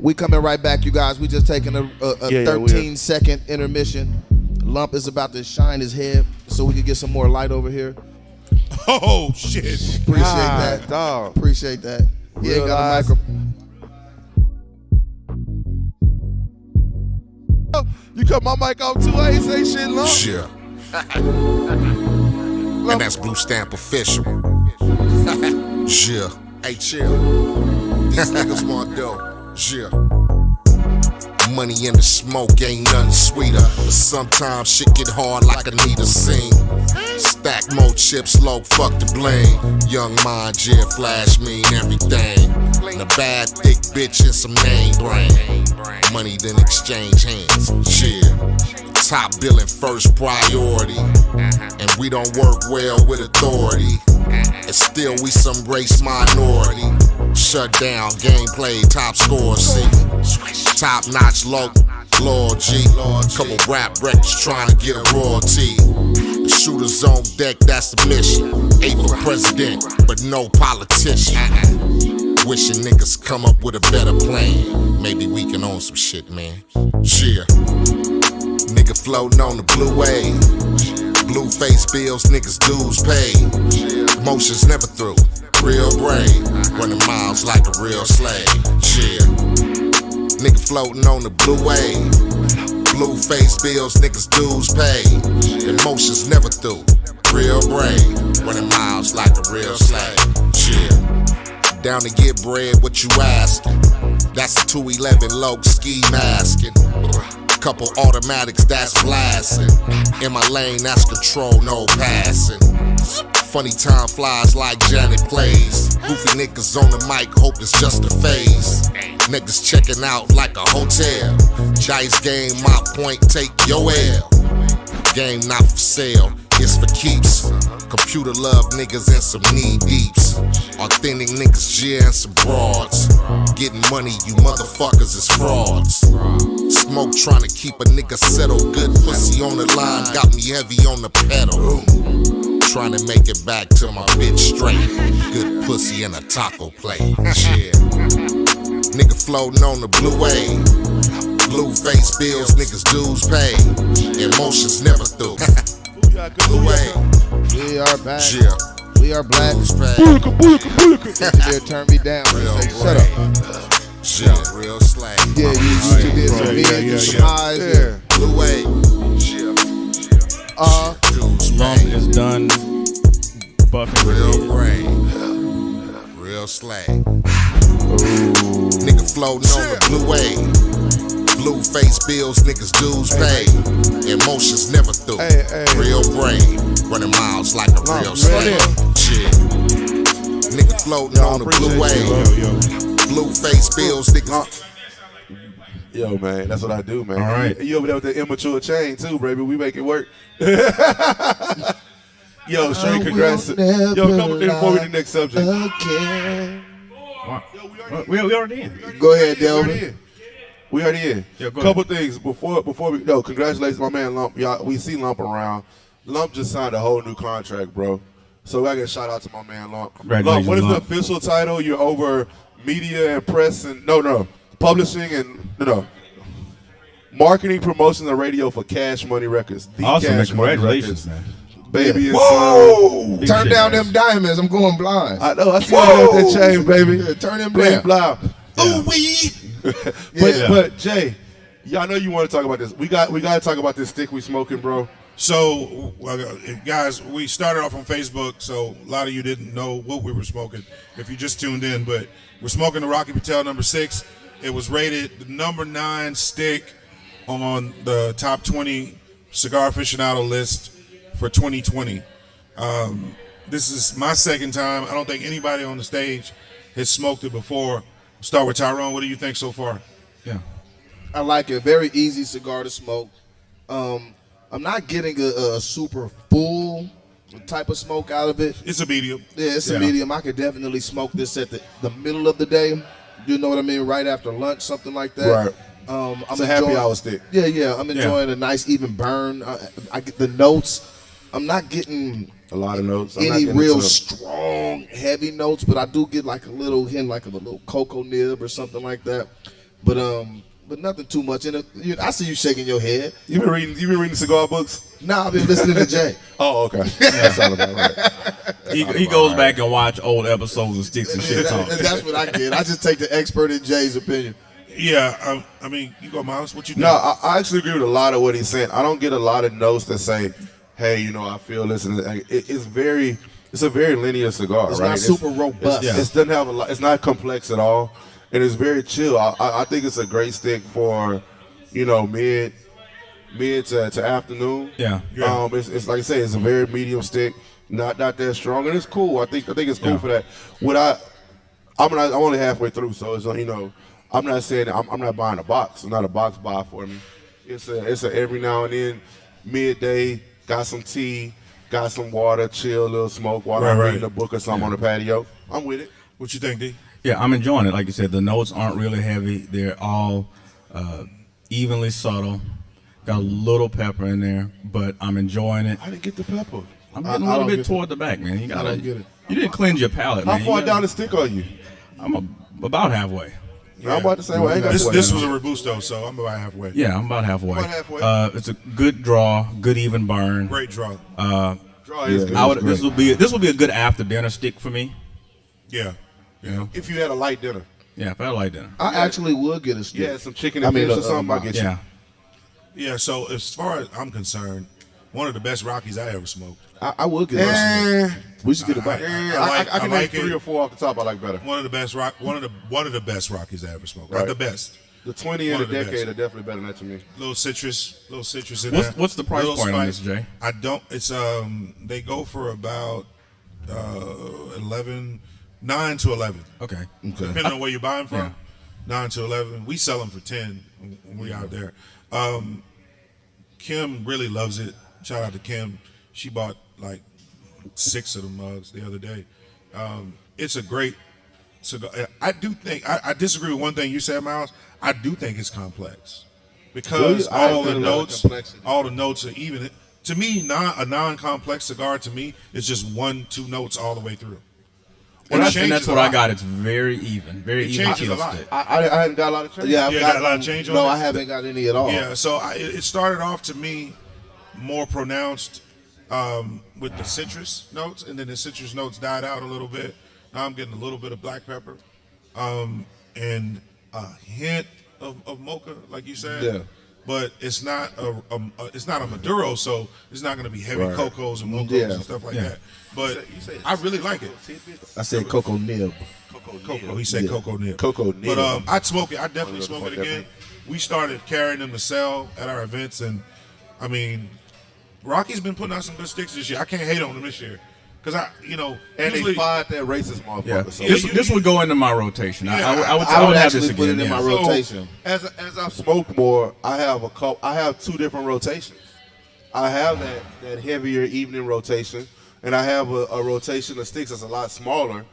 We coming right back, you guys. We just taking a 13-second intermission. Lump is about to shine his head so we can get some more light over here. Oh, shit. Appreciate that. Dog. Appreciate that. He ain't got a microphone. You cut my mic off too. I ain't say shit, Lump. Yeah. And that's Blue Stamp official. Yeah. Hey, chill. These niggas want dough. Yeah. Money in the smoke ain't nothing sweeter. But sometimes shit get hard like I need a scene. Stack more chips, low, fuck the bling. Young mind, yeah, flash mean everything. And a bad thick bitch and some name brand. Money then exchange hands. Yeah. Top billing first priority. And we don't work well with authority. And still we some race minority. Shut down, gameplay, top score, see. Top notch low, Lord G. Couple rap records trying to get a royalty. The shooters on deck, that's the mission. Ain't for president, but no politician. Wishing niggas come up with a better plan. Maybe we can own some shit, man. Yeah. Nigga floating on the blue wave. Blue face bills, niggas dues paid. Emotions never through. Real brave, running miles like a real slave. Yeah. Nigga floating on the blue wave. Blue face bills, niggas dues paid. Emotions never through. Real brave, running miles like a real slave. Yeah. Down to get bread, what you asking? That's a 211 low ski masking. Couple automatics, that's blasting. In my lane, that's control, no passing. Funny time flies like Janet plays. Goofy niggas on the mic, hope it's just a phase. Niggas checking out like a hotel. Dice game, my point, take your L. Game not for sale, it's for keeps. Computer love niggas and some knee deeps. Authentic niggas, yeah, and some broads. Getting money, you motherfuckers is frauds. Smoke trying to keep a nigga settled. Good pussy on the line, got me heavy on the pedal. Trying to make it back to my bitch straight. Good pussy in a taco plate. Yeah. Nigga floating on the blue wave. Blue face bills, niggas dues paid. Emotions never through. Blue wave. We are back. Yeah. We are black. Engineer, turn me down. Say, shut up. Yeah, real slang. Yeah, you did some big, some highs. Yeah. Blue wave. Lump is done buffing Real brain. Real slang. Nigga floating on the blue wave. Blue face bills, niggas dues paid. Emotions never through. Real brain. Running miles like a real slave. Shit. Nigga floating on the blue wave. Blue face bills, niggas. Yo, man, that's what I do, man. All right. You over there with the immature chain, too, baby. We make it work. Yo, straight congrats. Yo, couple things before we do the next subject. We already in. Go ahead, Delvin. We already in. Yeah, go couple things before we go. Congratulations, my man Lump. Y'all, we see Lump around. Lump just signed a whole new contract, bro. So I got to shout out to my man Lump. Lump, what is the official title? You're over media and press and publishing and marketing, promotions, and radio for Cash Money Records. The Awesome, Cash man. Money Congratulations, Records. man. Baby and Whoa! son. Turn down them diamonds. I'm going blind. I know. I see that chain, baby. Yeah, turn them Blame down. Blau. Ooh wee. But Jay, y'all know you want to talk about this. We got to talk about this stick we smoking, bro. So, guys, we started off on Facebook, so a lot of you didn't know what we were smoking if you just tuned in, but we're smoking the Rocky Patel number 6. It was rated the number 9 stick on the top 20 cigar aficionado list for 2020. This is my second time. I don't think anybody on the stage has smoked it before. Start with Tyrone. What do you think so far? Yeah. I like it. Very easy cigar to smoke. I'm not getting a super full type of smoke out of it. It's a medium. Yeah, it's a medium. I could definitely smoke this at the middle of the day. You know what I mean? Right after lunch, something like that. Right. I'm It's a happy hour stick. Yeah. I'm enjoying a nice even burn. I get the notes. I'm not getting a lot of notes. Any real strong, heavy notes, but I do get like a little hint, like of a little cocoa nib or something like that. But nothing too much. And I see you shaking your head. You been reading cigar books? Nah, I've been listening to Jay. Oh, okay. That's all about right. He goes back and watch old episodes of Sticks and Shit Talk. That's what I get. I just take the expert in Jay's opinion. Yeah, I mean, you go, Miles. What you do? No, I actually agree with a lot of what he's saying. I don't get a lot of notes that say, "Hey, I feel this," and it's a very linear cigar. It's right? not super robust. It doesn't have a lot. It's not complex at all, and it's very chill. I think it's a great stick for, mid to afternoon. Yeah. It's like I say, it's a very medium stick, not that strong, and it's cool. I think it's cool for that. I'm only halfway through, so it's I'm not saying I'm not buying a box. It's not a box buy for me. It's a every now and then, midday, got some tea, got some water, chill, a little smoke while I'm reading a book or something on the patio. I'm with it. What you think, D? Yeah, I'm enjoying it. Like you said, the notes aren't really heavy. They're all evenly subtle. Got a little pepper in there, but I'm enjoying it. I didn't get the pepper. I'm getting a little bit toward the back, man. You gotta. don't get it. You didn't cleanse your palate, How man. far down the stick are you? I'm about halfway. I'm about to say, well, I ain't got This was a Robusto, so I'm about halfway. Yeah, I'm about halfway. About halfway. It's a good draw, good even burn. Great draw. Draw is good. This will be a good after dinner stick for me. Yeah. If you had a light dinner. Yeah, if I like dinner. I actually would get a stick. Yeah, some chicken and fish or something. I'll get you. Yeah. Yeah, so as far as I'm concerned, one of the best Rockies I ever smoked. I would get a stick. We should get it back. I can like name 3 it. or 4 off the top I like better. One of the best Rockies I ever smoked. Right. The best. The 20 and One the of the decade best. are definitely better than that to me. Little citrus in there. What's the price Little point on spice. this, Jay? I don't. It's they go for about 9 to 11. Okay. Depending on where you buy them from. Yeah. 9 to 11. We sell them for 10 when we out there. Kim really loves it. Shout out to Kim. She bought like 6 of the mugs the other day. It's a great cigar. I do think I disagree with one thing you said, Miles. I do think it's complex because Really? all the I notes are even. To me, a non-complex cigar to me is just 1-2 notes all the way through. And that's changes what a I lot. got. It's very even, very It even changes a kill lot. stick. I hadn't got a lot of change. Yeah, I've got a lot of change on No, it? I haven't got any at all. Yeah, so it started off to me more pronounced with the citrus notes, and then the citrus notes died out a little bit. Now I'm getting a little bit of black pepper, and a hint of mocha, like you said. Yeah. But it's not a Maduro, so it's not going to be heavy cocos and mochos and stuff like that. But I really like it. I said cocoa nib. Cocoa. He said cocoa nib. Cocoa nib. But I'd smoke it. I'd definitely smoke it again. We started carrying them to sell at our events, and I mean, Rocky's been putting out some good sticks this year. I can't hate on them this year because and usually, they fired that racist motherfucker. Yeah. So This would go into my rotation. Yeah, I would have this actually put again. it in yeah. my rotation. as I've smoked more, I have 2 different rotations. I have that heavier evening rotation, and I have a rotation of sticks that's a lot smaller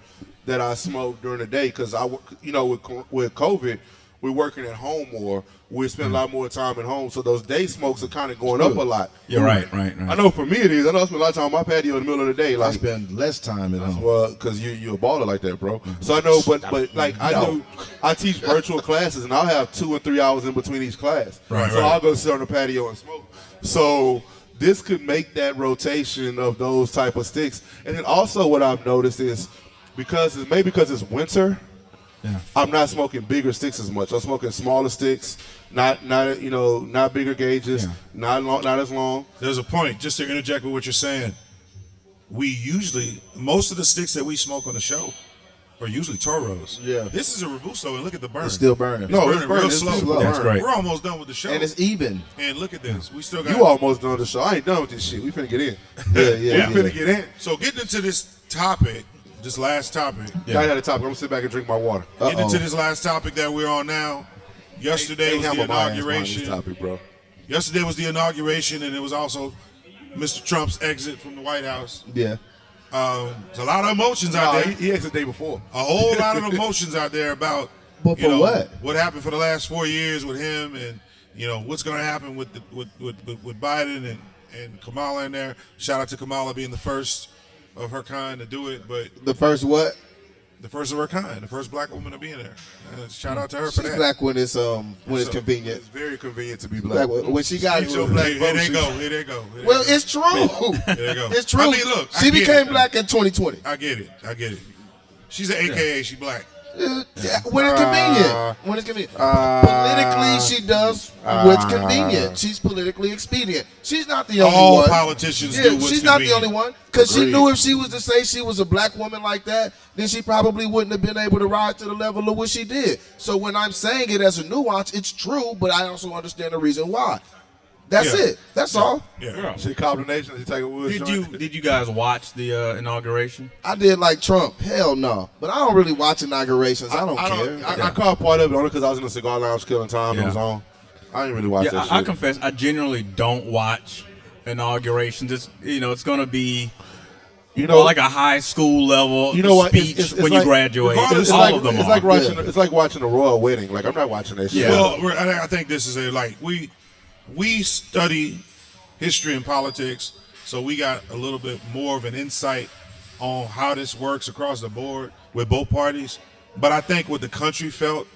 that I smoke during the day because with COVID, we're working at home more. We spend a lot more time at home, so those day smokes are kind of going up a lot. You're right. I know for me it is. I know I spend a lot of time on my patio in the middle of the day. I Like, spend less time at home. well, because you're a baller like that, bro. So I know, but like I teach virtual classes, and I'll have 2 and 3 hours in between each class. Right, So right. I'll go sit on the patio and smoke. So this could make that rotation of those type of sticks. And then also what I've noticed is because it's winter, I'm not smoking bigger sticks as much. I'm smoking smaller sticks, not bigger gauges, not as long. there's a point. Just to interject with what you're saying, most of the sticks that we smoke on the show are usually Toros. Yeah. This is a Robusto, and look at the burn. It's still burning. No, burning it's burning. real It's slow. slow. That's great. We're almost done with the show, And it's even. and look at this. We still got You almost done the show. I ain't done with this shit. We finna get in. Yeah. We finna get in. So getting into this topic, this last topic. I had a topic. I'm gonna sit back and drink my water. Getting into this last topic that we're on now. Yesterday was the inauguration. Topic, bro. Yesterday was the inauguration, and it was also Mr. Trump's exit from the White House. Yeah. There's a lot of emotions out there. He exited the day before. A whole lot of emotions out there about But for what? What happened for the last 4 years with him, and what's going to happen with Biden and Kamala in there. Shout out to Kamala being the first of her kind to do it, but The first what? The first of her kind, the first black woman to be in there. Shout out to her for She's that. black when it's convenient. It's very convenient to be black. When she got Here they go. Well, it's true. Here they go. It's true. I mean, look, she became black in 2020. I get it. She's an AKA. She black. When it's convenient. When it's convenient. Politically, she does what's convenient. She's politically expedient. She's not the only one. All politicians do what's she's convenient. not the only one. Because she knew if she was to say she was a black woman like that, then she probably wouldn't have been able to rise to the level of what she did. So when I'm saying it as a nuance, it's true, but I also understand the reason why. That's it. That's all. Yeah. She combination. She take a wood. Did you guys watch the inauguration? I did like Trump. Hell no. But I don't really watch inaugurations. I don't care. I caught part of it only because I was in the cigar lounge killing time. It was on. I didn't really watch that shit. I confess, I generally don't watch inaugurations. It's it's going to be like a high school level speech it's when like, you graduate. It's All of them it's are. like watching. It's like watching a royal wedding. Like I'm not watching that shit. Yeah. Well, I think this is we study history and politics, so we got a little bit more of an insight on how this works across the board with both parties. But I think what the country felt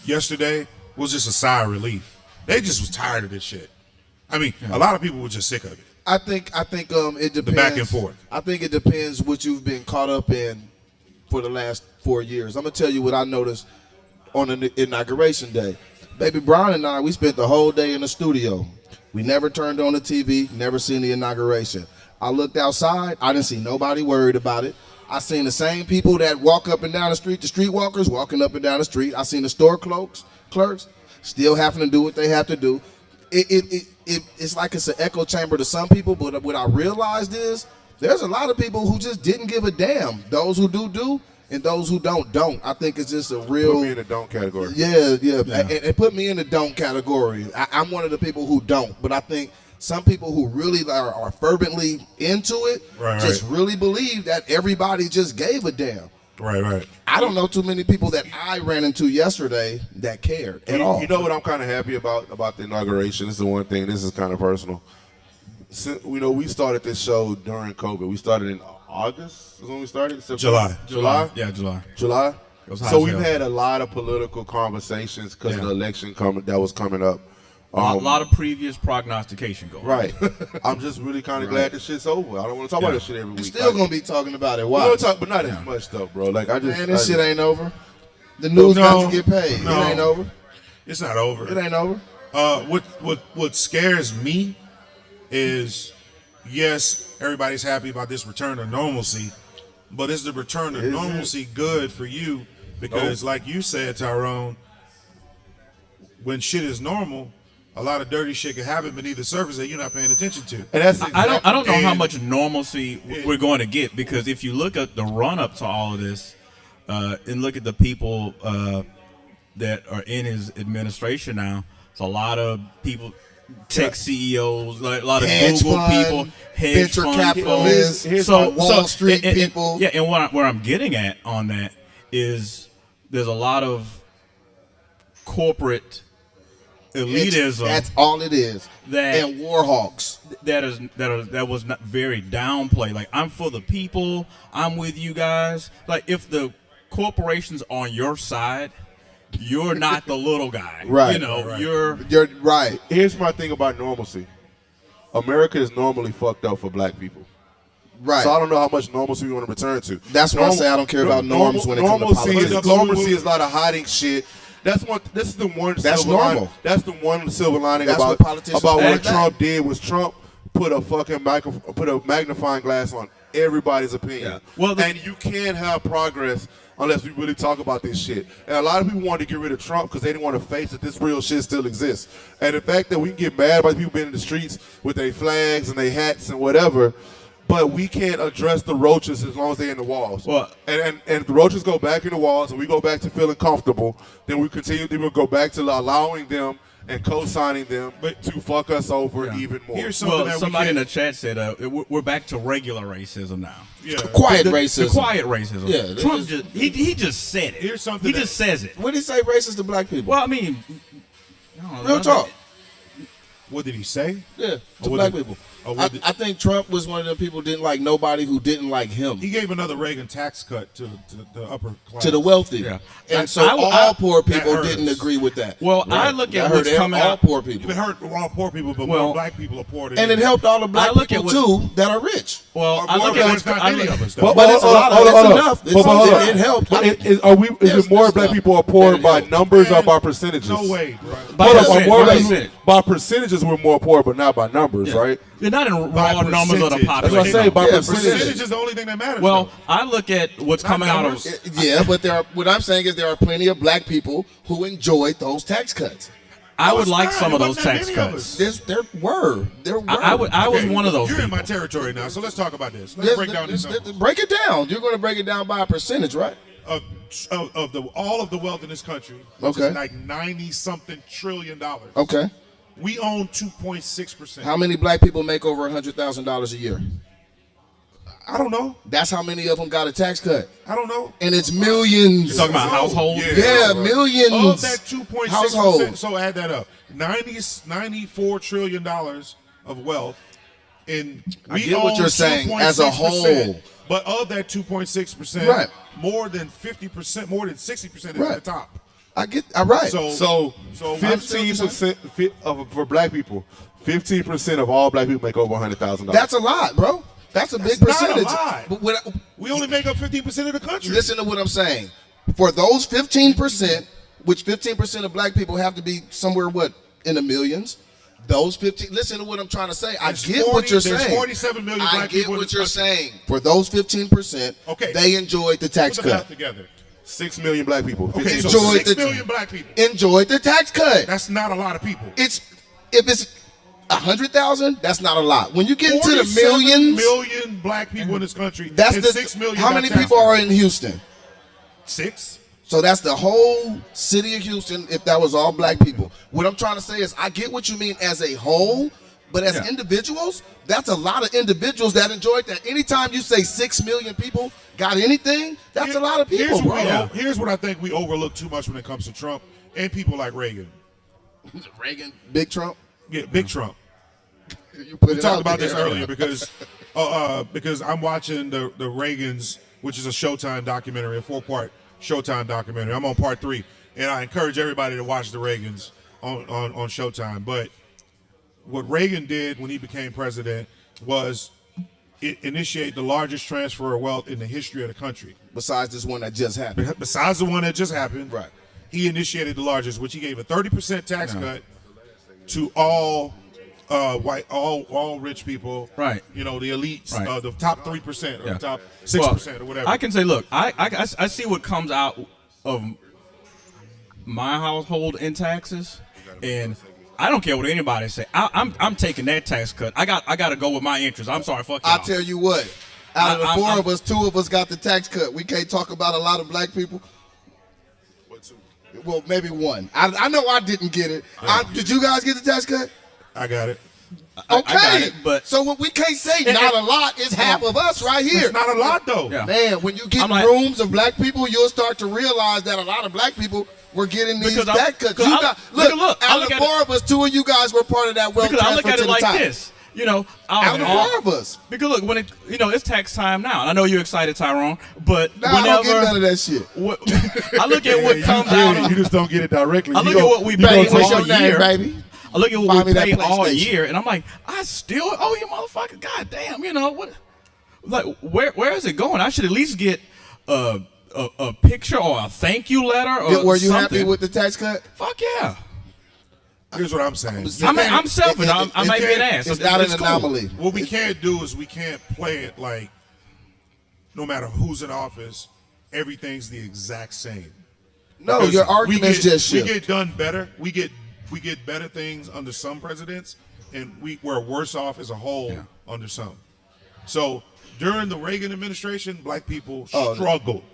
yesterday was just a sigh of relief. They just was tired of this shit. I mean, a lot of people were just sick of it. I think it depends. The back and forth. I think it depends what you've been caught up in for the last 4 years. I'm gonna tell you what I noticed on the inauguration day. Baby Brown and I, we spent the whole day in the studio. We never turned on the TV, never seen the inauguration. I looked outside, I didn't see nobody worried about it. I seen the same people that walk up and down the street, the streetwalkers walking up and down the street. I seen the store clerks still having to do what they have to do. It's like it's an echo chamber to some people, but what I realized is there's a lot of people who just didn't give a damn. Those who do, and those who don't. I think it's just a real. Put me in the don't category. Yeah. And put me in the don't category. I'm one of the people who don't, but I think some people who really are fervently into it really believe that everybody just gave a damn. Right. I don't know too many people that I ran into yesterday that cared at all. You know what I'm kind of happy about the inauguration? This is the one thing. This is kind of personal. We started this show during COVID. We started in August is when we started? July. Yeah, July? It was hot So as we've hell. had a lot of political conversations because of the election that was coming up. A lot of previous prognostication going. Right. I'm just really kind of glad this shit's over. I don't want to talk about this shit every week. Still gonna be talking about it. Why? We're gonna talk, but not as much though, bro. Like This shit ain't over. The news got to get paid. No. It ain't over. It's not over. It ain't over. What scares me is, yes, everybody's happy about this return to normalcy, but is the return to normalcy good for you? Because like you said, Tyrone, when shit is normal, a lot of dirty shit can happen beneath the surface that you're not paying attention to. And that's I don't know how much normalcy we're going to get, because if you look at the run up to all of this, and look at the people that are in his administration now, it's a lot of people, tech CEOs, like a lot of Google people, venture capitalists, Wall Street people. Yeah, and where I'm getting at on that is there's a lot of corporate elitism. That's all it is. And war hawks. That was not very downplay. Like, I'm for the people. I'm with you guys. Like, if the corporation's on your side, you're not the little guy. Right. You're right. Here's my thing about normalcy. America is normally fucked up for black people. Right. So I don't know how much normalcy we want to return to. That's why I say I don't care about norms when it comes to politics. Normalcy is a lot of hiding shit. This is the one. That's silver normal. Lining. That's the one silver lining That's about what politicians what do. Trump did. Was Trump put a magnifying glass on everybody's opinion. Yeah. Well, and you can't have progress unless we really talk about this shit. And a lot of people wanted to get rid of Trump because they didn't want to face that this real shit still exists. And the fact that we can get mad about people being in the streets with their flags and their hats and whatever, but we can't address the roaches as long as they're in the walls. Well, and if the roaches go back in the walls and we go back to feeling comfortable, then we will go back to allowing them and co-signing them to fuck us over even more. Here's something that somebody in the chat said we're back to regular racism now. Yeah. Quiet racism. The quiet racism. Yeah, Trump he just said it. Here's something he that- just says it. What did he say racist to black people? Well, I mean, Real talk. What did he say? Yeah, to what black did- people. what I think Trump was one of the people who didn't like nobody who didn't like him. He gave another Reagan tax cut to the upper class. To the wealthy. Yeah. And so all poor people that hurts. didn't agree with that. Well, I look at That what's hurt coming all out. poor people. It hurt all poor people, but Well, more black people are poor than And it anyone. helped all the black I look people at too that are rich. Well, I More look than at it's not I many look- of us, though. But it's a lot of that's enough. It helped. Is it more black people are poor by numbers or by percentages? No way, bro. By Hold up, percent, more by black percent. people- by percentages, we're more poor, but not by numbers, right? You're not in By raw numbers of the percentage. population. That's what I say. By Yeah, percentage. Percentage is the only thing that matters. Well, though. I look at what's coming out of. numbers. Yeah, but what I'm saying is there are plenty of black people who enjoyed those tax cuts. I would it's like not. some It of those wasn't that tax many of cuts. us. There were. I was Okay, one of those. You're in people. my territory now, so let's talk about this. Let's break down these numbers. Break it down. You're going to break it down by a percentage, right? Of all of the wealth in this country, which Okay. is like $90-something trillion. Okay. We own 2.6%. How many black people make over $100,000 a year? I don't know. That's how many of them got a tax cut. I don't know. And it's millions. You're talking about households? Yeah, millions. Of that 2.6%, households. so add that up. $94 trillion of wealth. And I get what you're saying, as a whole. But of that 2.6%, Right. more than 50%, more than 60% is Right. at the top. All right. So 15% for black people. 15% of all black people make over $100,000. That's a lot, bro. That's a big That's not a percentage. lot. But when we only make up 15% of the country. listen to what I'm saying. For those 15%, which 15% of black people have to be somewhere, in the millions, those 15, listen to what I'm trying to say. I get what you're saying. There's 47 million I black get people in what this you're country. saying. For those 15%, Okay. they enjoyed the tax Put the math cut. together. 6 million black people. Okay, so 15%. 6 million black people. Enjoyed the tax cut. That's not a lot of people. If it's 100,000, that's not a lot. When you get into the 47 millions, million black people in this country. that's and the 6 million. how got many tax people cuts. are in Houston? 6. So that's the whole city of Houston if that was all black people. What I'm trying to say is I get what you mean as a whole, but as individuals, that's a lot of individuals that enjoyed that. Anytime you say 6 million people got anything, that's a lot of people, bro. Here's what I think we overlook too much when it comes to Trump and people like Reagan. Reagan, Big Trump. Yeah, Big Trump. You put We it talked out about this there. earlier because I'm watching the Reagans, which is a Showtime documentary, a 4-part Showtime documentary. I'm on part 3, and I encourage everybody to watch the Reagans on Showtime. But what Reagan did when he became president was initiate the largest transfer of wealth in the history of the country. Besides this one that just happened. Besides the one that just happened, Right. he initiated the largest, which he gave a 30% tax cut to all white, all rich people. Right. You know, the elites, Right. the top 3% or Yeah. the top 6% or whatever. I can say, look, I see what comes out of my household in taxes, and I don't care what anybody say. I'm taking that tax cut. I got to go with my interest. I'm sorry, fuck y'all. I'll tell you what. Out of the I'm- 4 I'm- of us, 2 of us got the tax cut. We can't talk about a lot of black people. Well, maybe 1. I know I didn't get it. Did you guys get the tax cut? I got it. Okay. I got it, but so what we can't say not a lot is half of us right here. It's not a lot, though. Yeah. Man, when you get I'm like- rooms of black people, you'll start to realize that a lot of black people were getting these Because tax cuts. because You I- got, because look, look, I out look of at 4 of us, 2 of you guys were part of that wealth because I transfer look at to it the like top. this. You know, Out of 4 of us. Because look, when it's tax time now. And I know you're excited, Tyrone, but Nah, I don't get none of that shit. I look at what comes out. You just don't get it directly. I look at what we pay Baby, what's all your name, year. baby? I look at what Buy we me that pay all PlayStation. year, and I'm like, I still owe you, motherfucker. God damn, you know what? Like, where is it going? I should at least get a picture or a thank you letter or Were you something. happy with the tax cut? Fuck yeah. Here's what I'm saying. I'm selfish. I might be an ass. It's not an cool. anomaly. What we can't do is we can't play it like no matter who's in office, everything's the exact same. No, Because your argument's just we shift. get done better. We get better things under some presidents, and we're worse off as a whole under some. So during the Reagan administration, black people struggled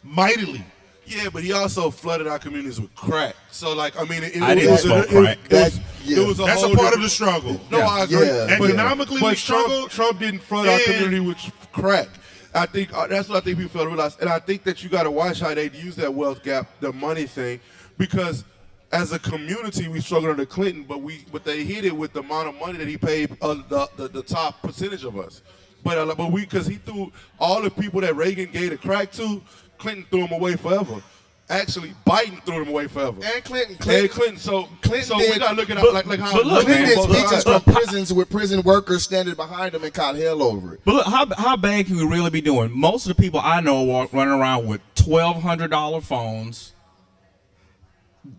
mightily. Yeah, but he also flooded our communities with crack. So, like, I mean, I didn't smoke crack. That's a part of the struggle. No, I agree. Yeah. But, Economically, but we struggled. Trump didn't flood our and- community with crack. I think that's what I think people fail to realize. And I think that you got to watch how they use that wealth gap, the money thing, because as a community, we struggled under Clinton, but they hit it with the amount of money that he paid the top percentage of us. But because he threw all the people that Reagan gave the crack to, Clinton threw them away forever. Actually, Biden threw them away forever. And Clinton. So Clinton we did, gotta look at like how Clinton did speeches from prisons with prison workers standing behind him and caught hell over it. But look, how bad can we really be doing? Most of the people I know are running around with $1,200 phones.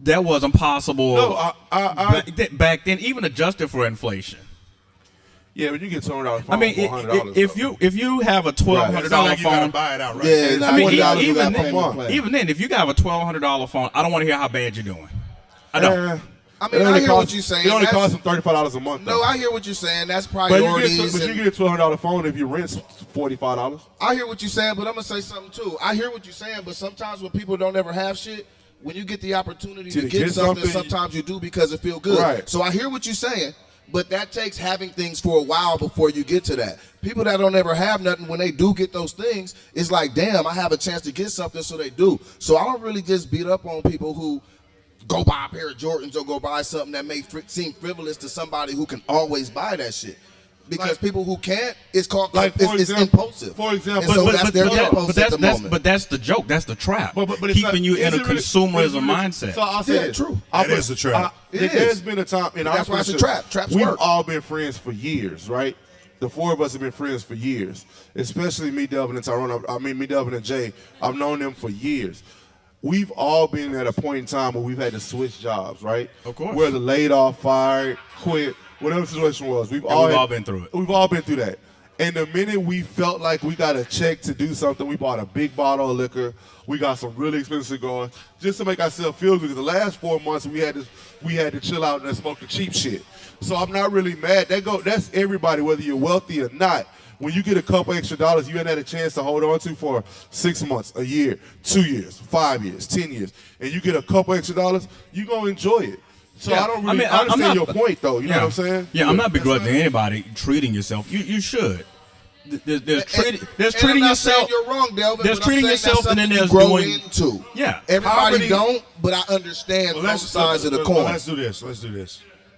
That wasn't possible back then, even adjusted for inflation. Yeah, but you get $200 phone. I mean, if you have a $1,200 like you gotta phone, buy it outright. Yeah, I mean, $40 even then, if you got a $1,200 phone, I don't want to hear how bad you're doing. I don't. I mean, I hear what you're saying. It only costs them $35 a month. No, I hear what you're saying. That's priorities. But you get a $1,200 phone if you rent $45. I hear what you're saying, but I'm gonna say something too. I hear what you're saying, but sometimes when people don't ever have shit, when you get the opportunity to get something, sometimes you do because it feels good. Right. So I hear what you're saying, but that takes having things for a while before you get to that. People that don't ever have nothing, when they do get those things, it's like, damn, I have a chance to get something, so they do. So I don't really just beat up on people who go buy a pair of Jordans or go buy something that may seem frivolous to somebody who can always buy that shit. Because people who can't, it's called it's impulsive. For example, and so that's their impulse at the moment. But that's the joke. That's the trap. But keeping you in a consumerism mindset. So I'll say true. That is the trap. There's been a time in our that's why it's a trap. Traps we've work. all been friends for years, right? The four of us have been friends for years, especially me, Delvin, and Tyrone. Me, Delvin, and Jay. I've known them for years. We've all been at a point in time where we've had to switch jobs, right? Of course. Whether laid off, fired, quit, whatever the situation was. We've all been through it. We've all been through that. And the minute we felt like we got a check to do something, we bought a big bottle of liquor. We got some really expensive cigars just to make ourselves feel good. Because the last 4 months we had to chill out and smoke the cheap shit. So I'm not really mad. That's everybody, whether you're wealthy or not. When you get a couple extra dollars, you ain't had a chance to hold on to for 6 months, a year, 2 years, 5 years, 10 years, and you get a couple extra dollars, you gonna enjoy it. So Yeah, I don't really understand your point, though. You know what I'm saying? Yeah, I'm not begrudging anybody treating yourself. You should. There's treating I'm not saying yourself. you're wrong, Delvin. There's but treating I'm saying yourself, and then there's grow doing. into. Yeah, Everybody don't, but I understand both sides of the coin. Let's do this.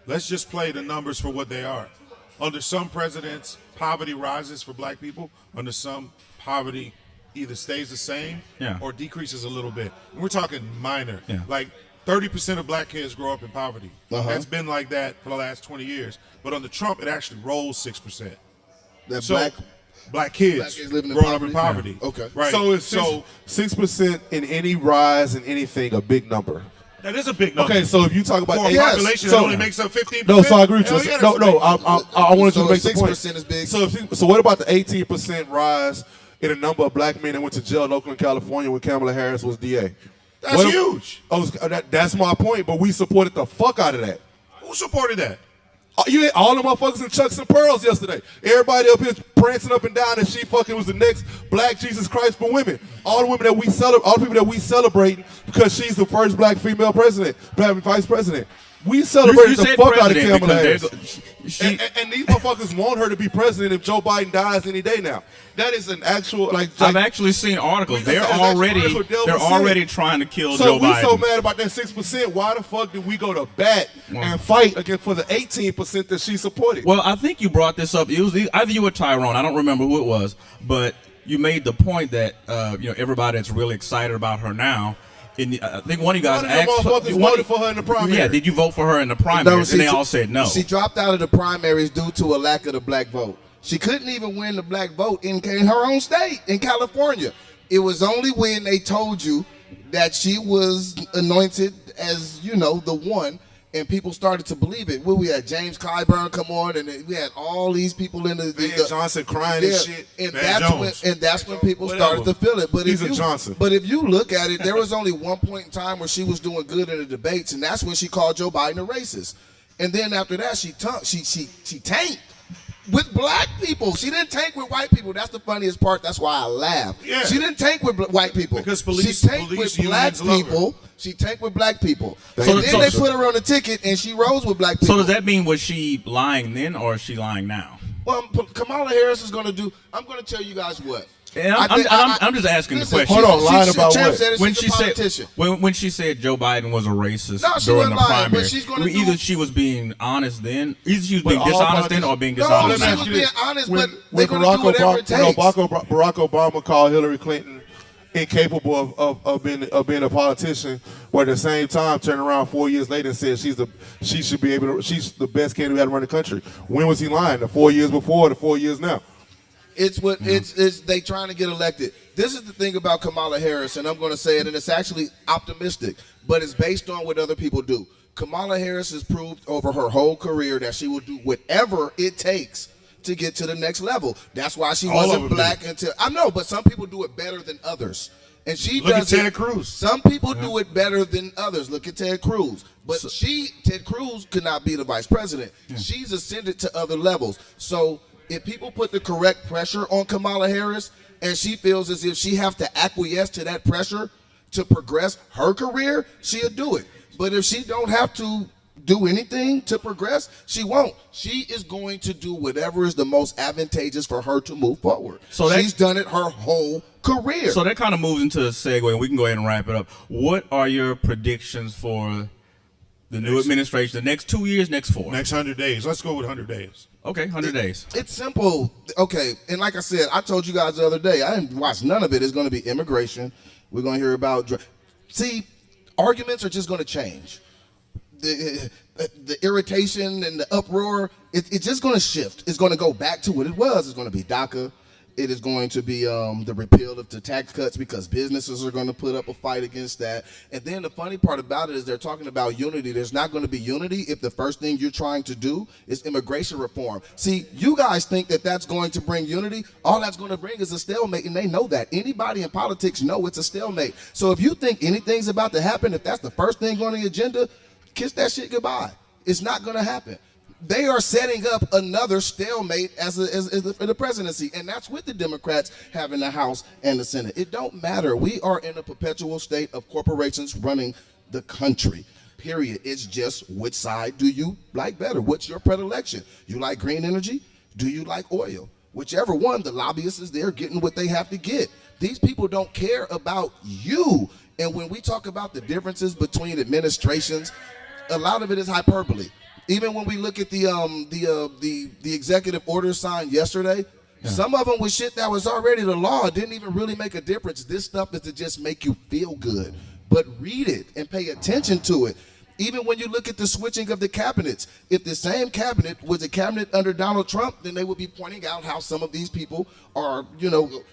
Let's just play the numbers for what they are. Under some presidents, poverty rises for black people. Under some, poverty either stays the same or decreases a little bit. And we're talking minor. Yeah. Like 30% of black kids grow up in poverty. That's been like that for the last 20 years. But under Trump, it actually rolls 6%. Black kids living in growing up in poverty. Yeah. Okay. Right. So it's 6% in any rise in anything, a big number. That is a big number. Okay, so if you talk about for a population that only makes up 15%. No, so I agree with you. Yeah, I wanted you to make the point. 6% is big. So what about the 18% rise in a number of black men that went to jail in Oakland, California when Kamala Harris was DA? That's huge. That's my point, but we supported the fuck out of that. Who supported that? You had all the motherfuckers in Chucks and Pearls yesterday. Everybody up here prancing up and down that she fucking was the next black Jesus Christ for women. All the women that we celebrate, all the people that we celebrate because she's the first black female president, black vice president. We celebrated the fuck out of Kamala Harris. And these motherfuckers want her to be president if Joe Biden dies any day now. That is an actual I've actually seen articles. They're already trying to kill Joe Biden. So we so mad about that 6%. Why the fuck did we go to bat and fight again for the 18% that she supported? Well, I think you brought this up. It was either you or Tyrone. I don't remember who it was, but you made the point that everybody that's really excited about her now. I think one of you guys asked. Voted for her in the primary. Yeah, did you vote for her in the primaries? And they all said no. She dropped out of the primaries due to a lack of the black vote. She couldn't even win the black vote in her own state, in California. It was only when they told you that she was anointed as, the one, and people started to believe it. We had James Clyburn come on, and we had all these people in the Van Johnson crying and shit. And that's when people started to feel it. But if you look at it, there was only one point in time where she was doing good in the debates, and that's when she called Joe Biden a racist. And then after that, she tanked with black people. She didn't tank with white people. That's the funniest part. That's why I laugh. Yeah. She didn't tank with white people. Because police with black people. She tanked with black people. So then they put her on the ticket, and she rose with black people. So does that mean was she lying then, or is she lying now? Well, Kamala Harris is going to do. I'm going to tell you guys what. And I'm just asking the question. Hold on, lying about what? When she said when she said Joe Biden was a racist she during wasn't the lying, primary, but she's gonna either she was being honest then, either she was being all dishonest then, or being No, dishonest she now. was being honest, When, but when they're going to do whatever it takes. Barack Obama called Hillary Clinton incapable of being a politician, where at the same time turned around 4 years later and said she's the best candidate to run the country. When was he lying? The 4 years before, or the 4 years now? It's they trying to get elected. This is the thing about Kamala Harris, and I'm going to say it, and it's actually optimistic, but it's based on what other people do. Kamala Harris has proved over her whole career that she will do whatever it takes to get to the next level. That's why she wasn't black until I know, but some people do it better than others. And she Look does at Ted it. Cruz. Some people do it better than others. Look at Ted Cruz. But Ted Cruz could not be the vice president. She's ascended to other levels. So if people put the correct pressure on Kamala Harris and she feels as if she have to acquiesce to that pressure to progress her career, she'll do it. But if she don't have to do anything to progress, she won't. She is going to do whatever is the most advantageous for her to move forward. So she's done it her whole career. So that kind of moves into a segue, and we can go ahead and wrap it up. What are your predictions for the new administration, the next 2 years, next 4? Next 100 days. Let's go with 100 days. Okay, 100 days. It's simple. Okay, and like I said, I told you guys the other day, I didn't watch none of it. It's going to be immigration. We're going to hear about... See, arguments are just going to change. The irritation and the uproar, it's just going to shift. It's going to go back to what it was. It's going to be DACA. It is going to be the repeal of the tax cuts because businesses are going to put up a fight against that. And then the funny part about it is they're talking about unity. There's not going to be unity if the first thing you're trying to do is immigration reform. See, you guys think that that's going to bring unity. All that's going to bring is a stalemate, and they know that. Anybody in politics know it's a stalemate. So if you think anything's about to happen, if that's the first thing on the agenda, kiss that shit goodbye. It's not going to happen. They are setting up another stalemate as the presidency, and that's with the Democrats having the House and the Senate. It don't matter. We are in a perpetual state of corporations running the country, period. It's just which side do you like better? What's your predilection? You like green energy? Do you like oil? Whichever one, the lobbyists is there getting what they have to get. These people don't care about you. And when we talk about the differences between administrations, a lot of it is hyperbole. Even when we look at the executive order signed yesterday, some of them was shit that was already the law. It didn't even really make a difference. This stuff is to just make you feel good. But read it and pay attention to it. Even when you look at the switching of the cabinets, if the same cabinet was a cabinet under Donald Trump, then they would be pointing out how some of these people are,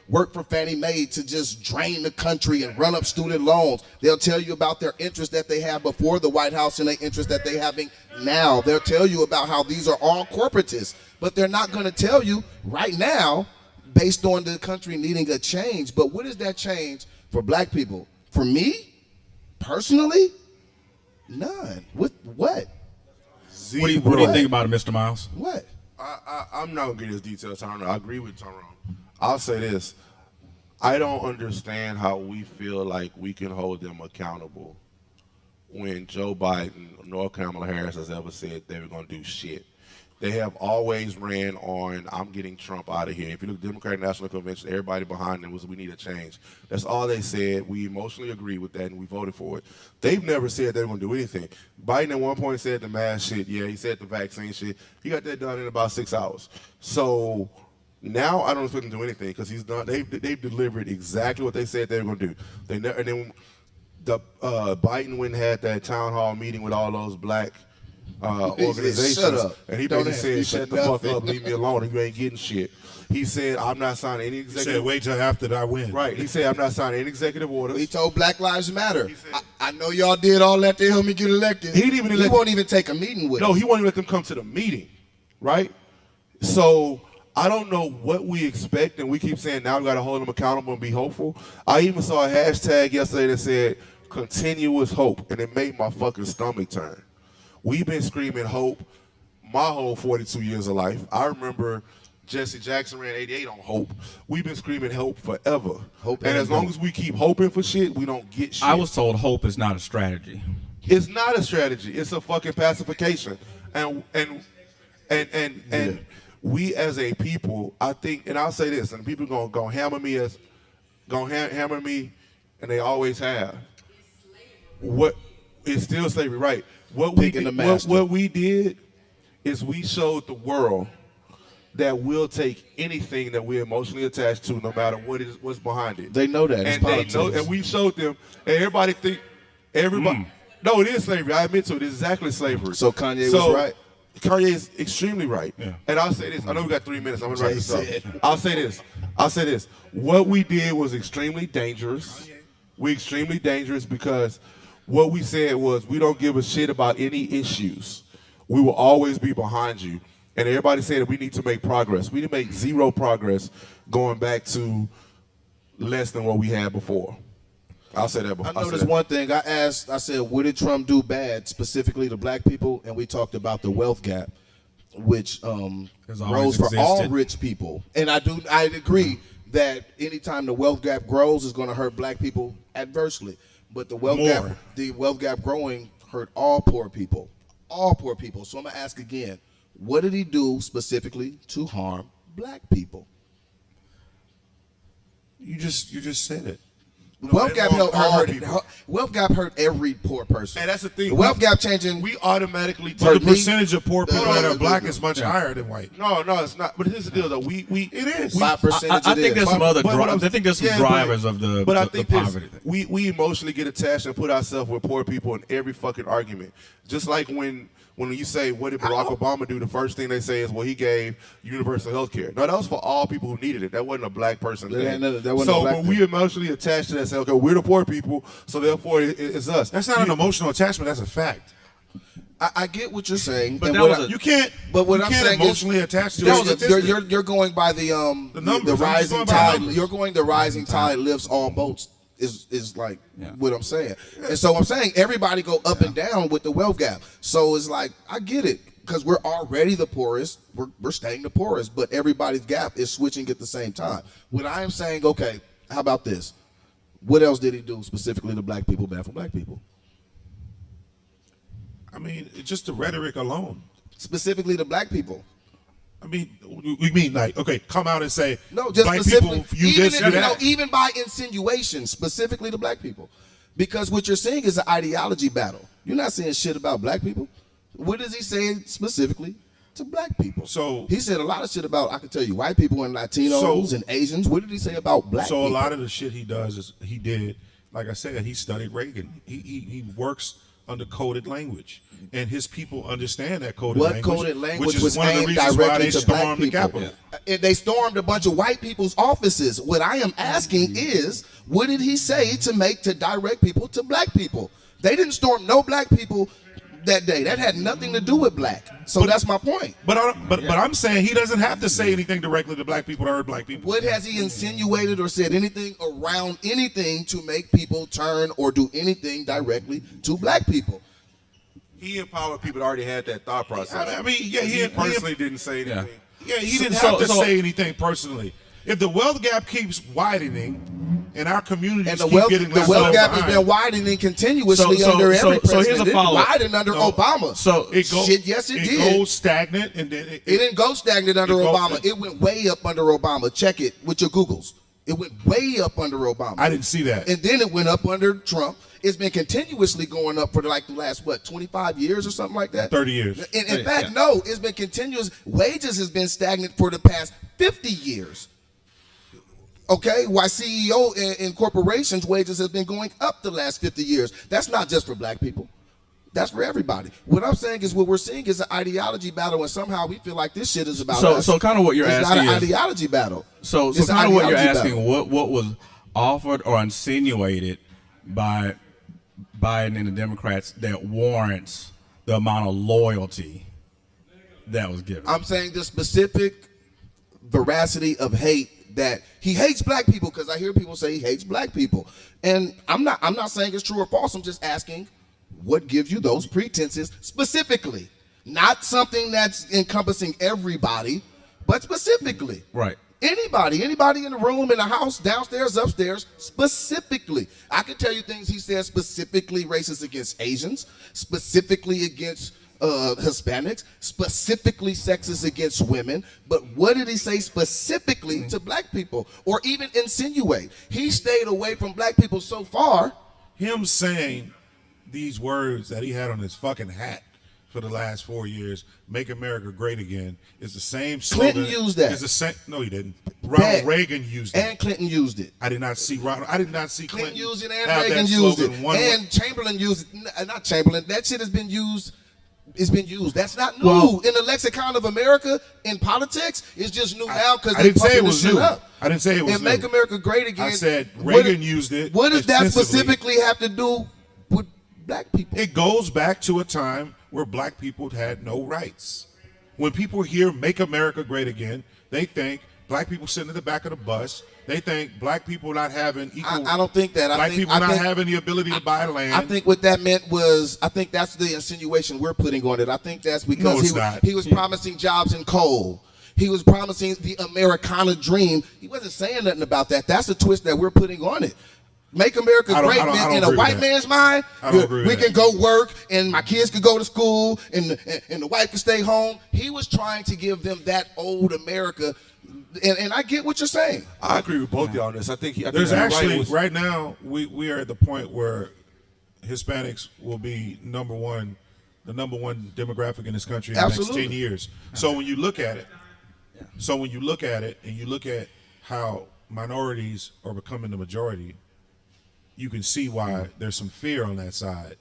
work for Fannie Mae to just drain the country and run up student loans. They'll tell you about their interest that they had before the White House and their interest that they're having now. They'll tell you about how these are all corporatists, but they're not going to tell you right now based on the country needing a change. But what is that change for black people? For me, personally, none. What? What do you think about it, Mr. Miles? What? I'm not going to get into details, Tyrone. I agree with Tyrone. I'll say this. I don't understand how we feel like we can hold them accountable when Joe Biden nor Kamala Harris has ever said they were going to do shit. They have always ran on, I'm getting Trump out of here. If you look at the Democratic National Convention, everybody behind them was, we need a change. That's all they said. We emotionally agree with that, and we voted for it. They've never said they were going to do anything. Biden at one point said the mask shit. Yeah, he said the vaccine shit. He got that done in about 6 hours. So now I don't expect him to do anything because he's done. They've delivered exactly what they said they were going to do. They never. And then Biden went and had that town hall meeting with all those black organizations, shut up. And he basically said, shut the fuck up, leave me alone, you ain't getting shit. He said, I'm not signing any executive. He said, wait till after I win. Right. He said, I'm not signing any executive orders. He told Black Lives Matter. I know y'all did all that to help me get elected. He won't even take a meeting with him. No, him. he won't even let them come to the meeting. Right? So I don't know what we expect, and we keep saying now we got to hold them accountable and be hopeful. I even saw a hashtag yesterday that said continuous hope, and it made my fucking stomach turn. We've been screaming hope my whole 42 years of life. I remember Jesse Jackson ran 88 on hope. We've been screaming hope forever. And as long as we keep hoping for shit, we don't get shit. I was told hope is not a strategy. It's not a strategy. It's a fucking pacification. And we as a people, I think, and I'll say this, and people gonna hammer me hammer me, and they always have. What it's still slavery, right? What we did is we showed the world that we'll take anything that we're emotionally attached to, no matter what's behind it. They know that. And they know, and we showed them, and everybody think, no, it is slavery. I admit to it. It's exactly slavery. So Kanye was right. Kanye is extremely right. Yeah. And I'll say this. I know we got 3 minutes. I'm gonna wrap this up. I'll say this. What we did was extremely dangerous. We're extremely dangerous because what we said was we don't give a shit about any issues. We will always be behind you. And everybody said that we need to make progress. We didn't make zero progress going back to less than what we had before. I'll say that before. I noticed one thing. I said, what did Trump do bad specifically to black people? And we talked about the wealth gap, which grows for all rich people. And I agree that anytime the wealth gap grows, it's going to hurt black people adversely. But the wealth gap growing hurt all poor people. All poor people. So I'm going to ask again, what did he do specifically to harm black people? You just said it. Wealth gap hurt every poor person. And that's the thing. The wealth gap changing. We automatically. But the percentage of poor people that are black is much higher than white. No, it's not. But here's the deal, though. It is 5%. I think there's some other. I think there's some drivers of the. But I think the poverty thing. We emotionally get attached and put ourselves with poor people in every fucking argument. Just like when you say, what did Barack Obama do? The first thing they say is, well, he gave universal health care. No, that was for all people who needed it. That wasn't a black person thing. So when we emotionally attach to that, say, okay, we're the poor people, so therefore it's us. That's not an emotional attachment. That's a fact. I get what you're saying, but you can't. But what I'm saying emotionally attached to it. You're going by the rising tide. You're going the rising tide lifts all boats. Is like what I'm saying. And so I'm saying everybody go up and down with the wealth gap. So it's like, I get it, because we're already the poorest. We're staying the poorest, but everybody's gap is switching at the same time. When I am saying, okay, how about this? What else did he do specifically to black people, bad for black people? I mean, just the rhetoric alone. Specifically to black people. I mean, we mean like, okay, come out and say, no, just black specifically, people, you this, you that. No, even by insinuation, specifically to black people. Because what you're saying is an ideology battle. You're not saying shit about black people. What is he saying specifically to black people? So he said a lot of shit about, I can tell you, white people and Latinos and Asians. What did he say about black people? So a lot of the shit he does is, he did, like I said, he studied Reagan. He works under coded language, and his people understand that coded language. What coded language which is was one of the aimed reasons why directly they to black stormed the people? Capitol. And they stormed a bunch of white people's offices. What I am asking is, what did he say to direct people to black people? They didn't storm no black people that day. That had nothing to do with black. So that's my point. But I'm saying he doesn't have to say anything directly to black people to hurt black people. What has he insinuated or said anything around anything to make people turn or do anything directly to black people? He empowered people that already had that thought process. I mean, yeah, he personally didn't say anything. Yeah, he didn't have to say anything personally. If the wealth gap keeps widening and our communities keep getting left behind, the wealth gap has been widening continuously under every president. So here's a follow-up. It widened under Obama. Yes, it did. It goes stagnant, and then it didn't go stagnant under Obama. It went way up under Obama. Check it with your Googles. It went way up under Obama. I didn't see that. And then it went up under Trump. It's been continuously going up for like the last, 25 years or something like that? 30 years. In fact, no, it's been continuous. Wages has been stagnant for the past 50 years. Okay, why CEO and corporations' wages have been going up the last 50 years. That's not just for black people. That's for everybody. What I'm saying is what we're seeing is an ideology battle, and somehow we feel like this shit is about us. So kind of what you're asking is not an ideology battle. So kind of what you're asking, what was offered or insinuated by Biden and the Democrats that warrants the amount of loyalty that was given? I'm saying the specific veracity of hate, that he hates black people, because I hear people say he hates black people, and I'm not saying it's true or false. I'm just asking, what gives you those pretenses specifically? Not something that's encompassing everybody, but specifically. Right. Anybody in the room, in the house, downstairs, upstairs, specifically. I can tell you things he says specifically racist against Asians, specifically against Hispanics, specifically sexist against women. But what did he say specifically to black people, or even insinuate? He stayed away from black people so far. Him saying these words that he had on his fucking hat for the last 4 years, "Make America Great Again," is the same slogan. Clinton used that. Is the same? No, he didn't. Ronald Reagan used it. And Clinton used it. I did not see Clinton used it, and have Reagan that used it, slogan and Chamberlain used it. Not Chamberlain. That shit has been used. It's been used. That's not new in the lexicon of America in politics. It's just new now because they pumping this shit up. I didn't say it was And new. Make America Great Again. I said Reagan used it. What does that extensively. specifically have to do with black people? It goes back to a time where black people had no rights. When people hear "Make America Great Again," they think black people sitting in the back of the bus. They think black people not having equal. I don't think that. Black people not having the ability to buy land. I think what that meant was, I think that's the insinuation we're putting on it. I think that's because No, it's not. he was promising jobs in coal. He was promising the Americana dream. He wasn't saying nothing about that. That's the twist that we're putting on it. Make America Great meant in a white man's mind, we can go work and my kids could go to school and the wife could stay home. He was trying to give them that old America. And I get what you're saying. I agree with both y'all on this. I think there's actually right now we are at the point where Hispanics will be the number one demographic in this country in the next 10 years. So when you look at it, and you look at how minorities are becoming the majority, you can see why there's some fear on that side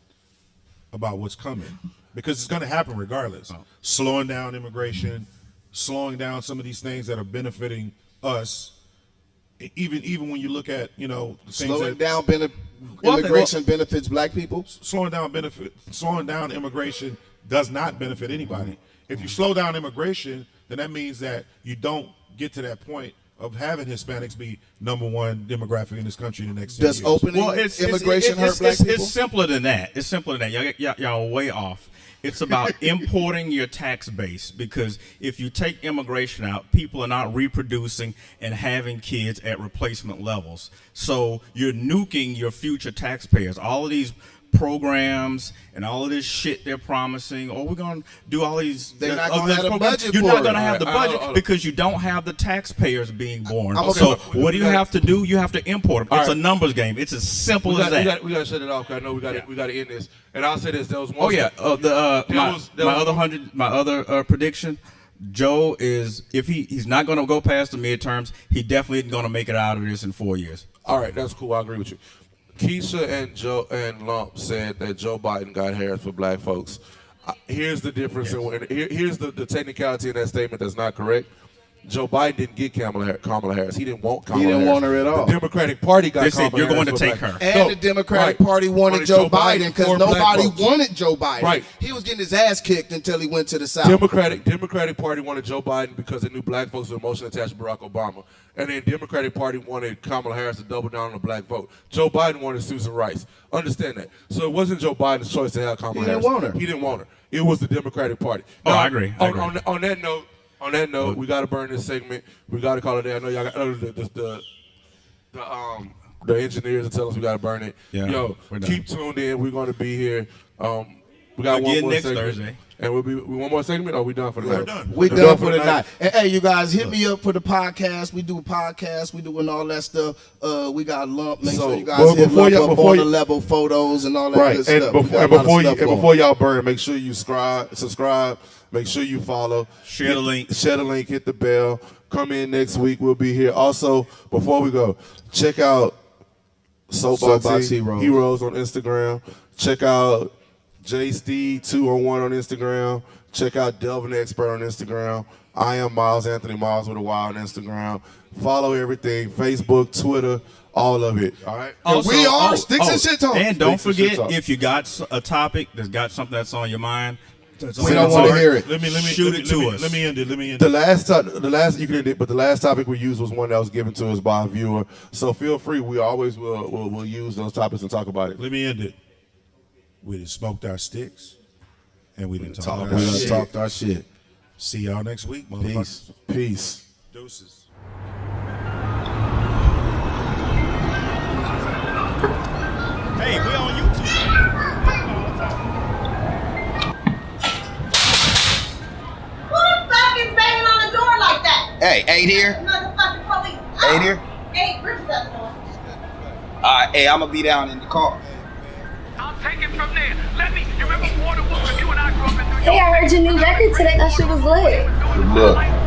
about what's coming, because it's going to happen regardless. Slowing down immigration, slowing down some of these things that are benefiting us. Even when you look at the things slowing down immigration benefits black people. Slowing down immigration does not benefit anybody. If you slow down immigration, then that means that you don't get to that point of having Hispanics be number one demographic in this country in the next 10 years. Does opening immigration hurt black people? It's simpler than that. It's simpler than that. Y'all are way off. It's about importing your tax base, because if you take immigration out, people are not reproducing and having kids at replacement levels. So you're nuking your future taxpayers. All of these programs and all of this shit they're promising, we're going to do all these. They're not going to have a budget. You're not going to have the budget because you don't have the taxpayers being born. So what do you have to do? You have to import them. It's a numbers game. It's as simple as that. We got to shut it off. I know we got to end this. And I'll say this: there was one. My other prediction. Joe is, if he's not going to go past the midterms, he definitely isn't going to make it out of this in 4 years. All right, that's cool. I agree with you. Keisha and Lump said that Joe Biden got Harris for black folks. Here's the difference. Here's the technicality in that statement that's not correct. Joe Biden didn't get Kamala Harris. He didn't want Kamala Harris. He didn't want her at all. The Democratic Party got Kamala Harris. You're going to take her. And the Democratic Party wanted Joe Biden because nobody wanted Joe Biden. Right. He was getting his ass kicked until he went to the South. Democratic Party wanted Joe Biden because they knew black folks were emotionally attached to Barack Obama. And then Democratic Party wanted Kamala Harris to double down on the black vote. Joe Biden wanted Susan Rice. Understand that. So it wasn't Joe Biden's choice to have Kamala Harris. He didn't want her. It was the Democratic Party. Now, I agree. On that note, we got to burn this segment. We got to call it there. I know y'all got the engineers to tell us we got to burn it. Yeah, keep tuned in. We're going to be here. We got one more next segment. Thursday. And we'll be one more segment, or are we done for the night? We're done. We done for the night. Hey, you guys, hit me up for the podcast. We do podcasts. We doing all that stuff. We got Lump. Make sure you guys hit Lump up on the level photos and all that good stuff. Before y'all burn, make sure you subscribe. Make sure you follow. Share the link. Hit the bell. Come in next week. We'll be here. Also, before we go, check out Soapbox Heroes on Instagram. Check out JSteed201 on Instagram. Check out Delvin Expert on Instagram. I am Miles Anthony Miles with a Y on Instagram. Follow everything: Facebook, Twitter, all of it. All right. We are Sticks-N-ShyTalk. And don't forget, if you got a topic that's got something that's on your mind, we don't want to hear it. Shoot it to us. Let me end it. The last you can end it, but the last topic we used was one that was given to us by a viewer. So feel free. We always will use those topics and talk about it. Let me end it. We done smoked our sticks, and we done talked our shit. See y'all next week, motherfuckers. Peace. Deuces. Hey, we on YouTube. Hey, 8 here? Motherfucking police. 8 here? 8, Richard doesn't know. Alright, hey, I'm gonna be down in the car. I'll take it from there. Let me. You remember Water Walker? You and I grew up in New York. Hey, I heard your new record today. That shit was lit. Look.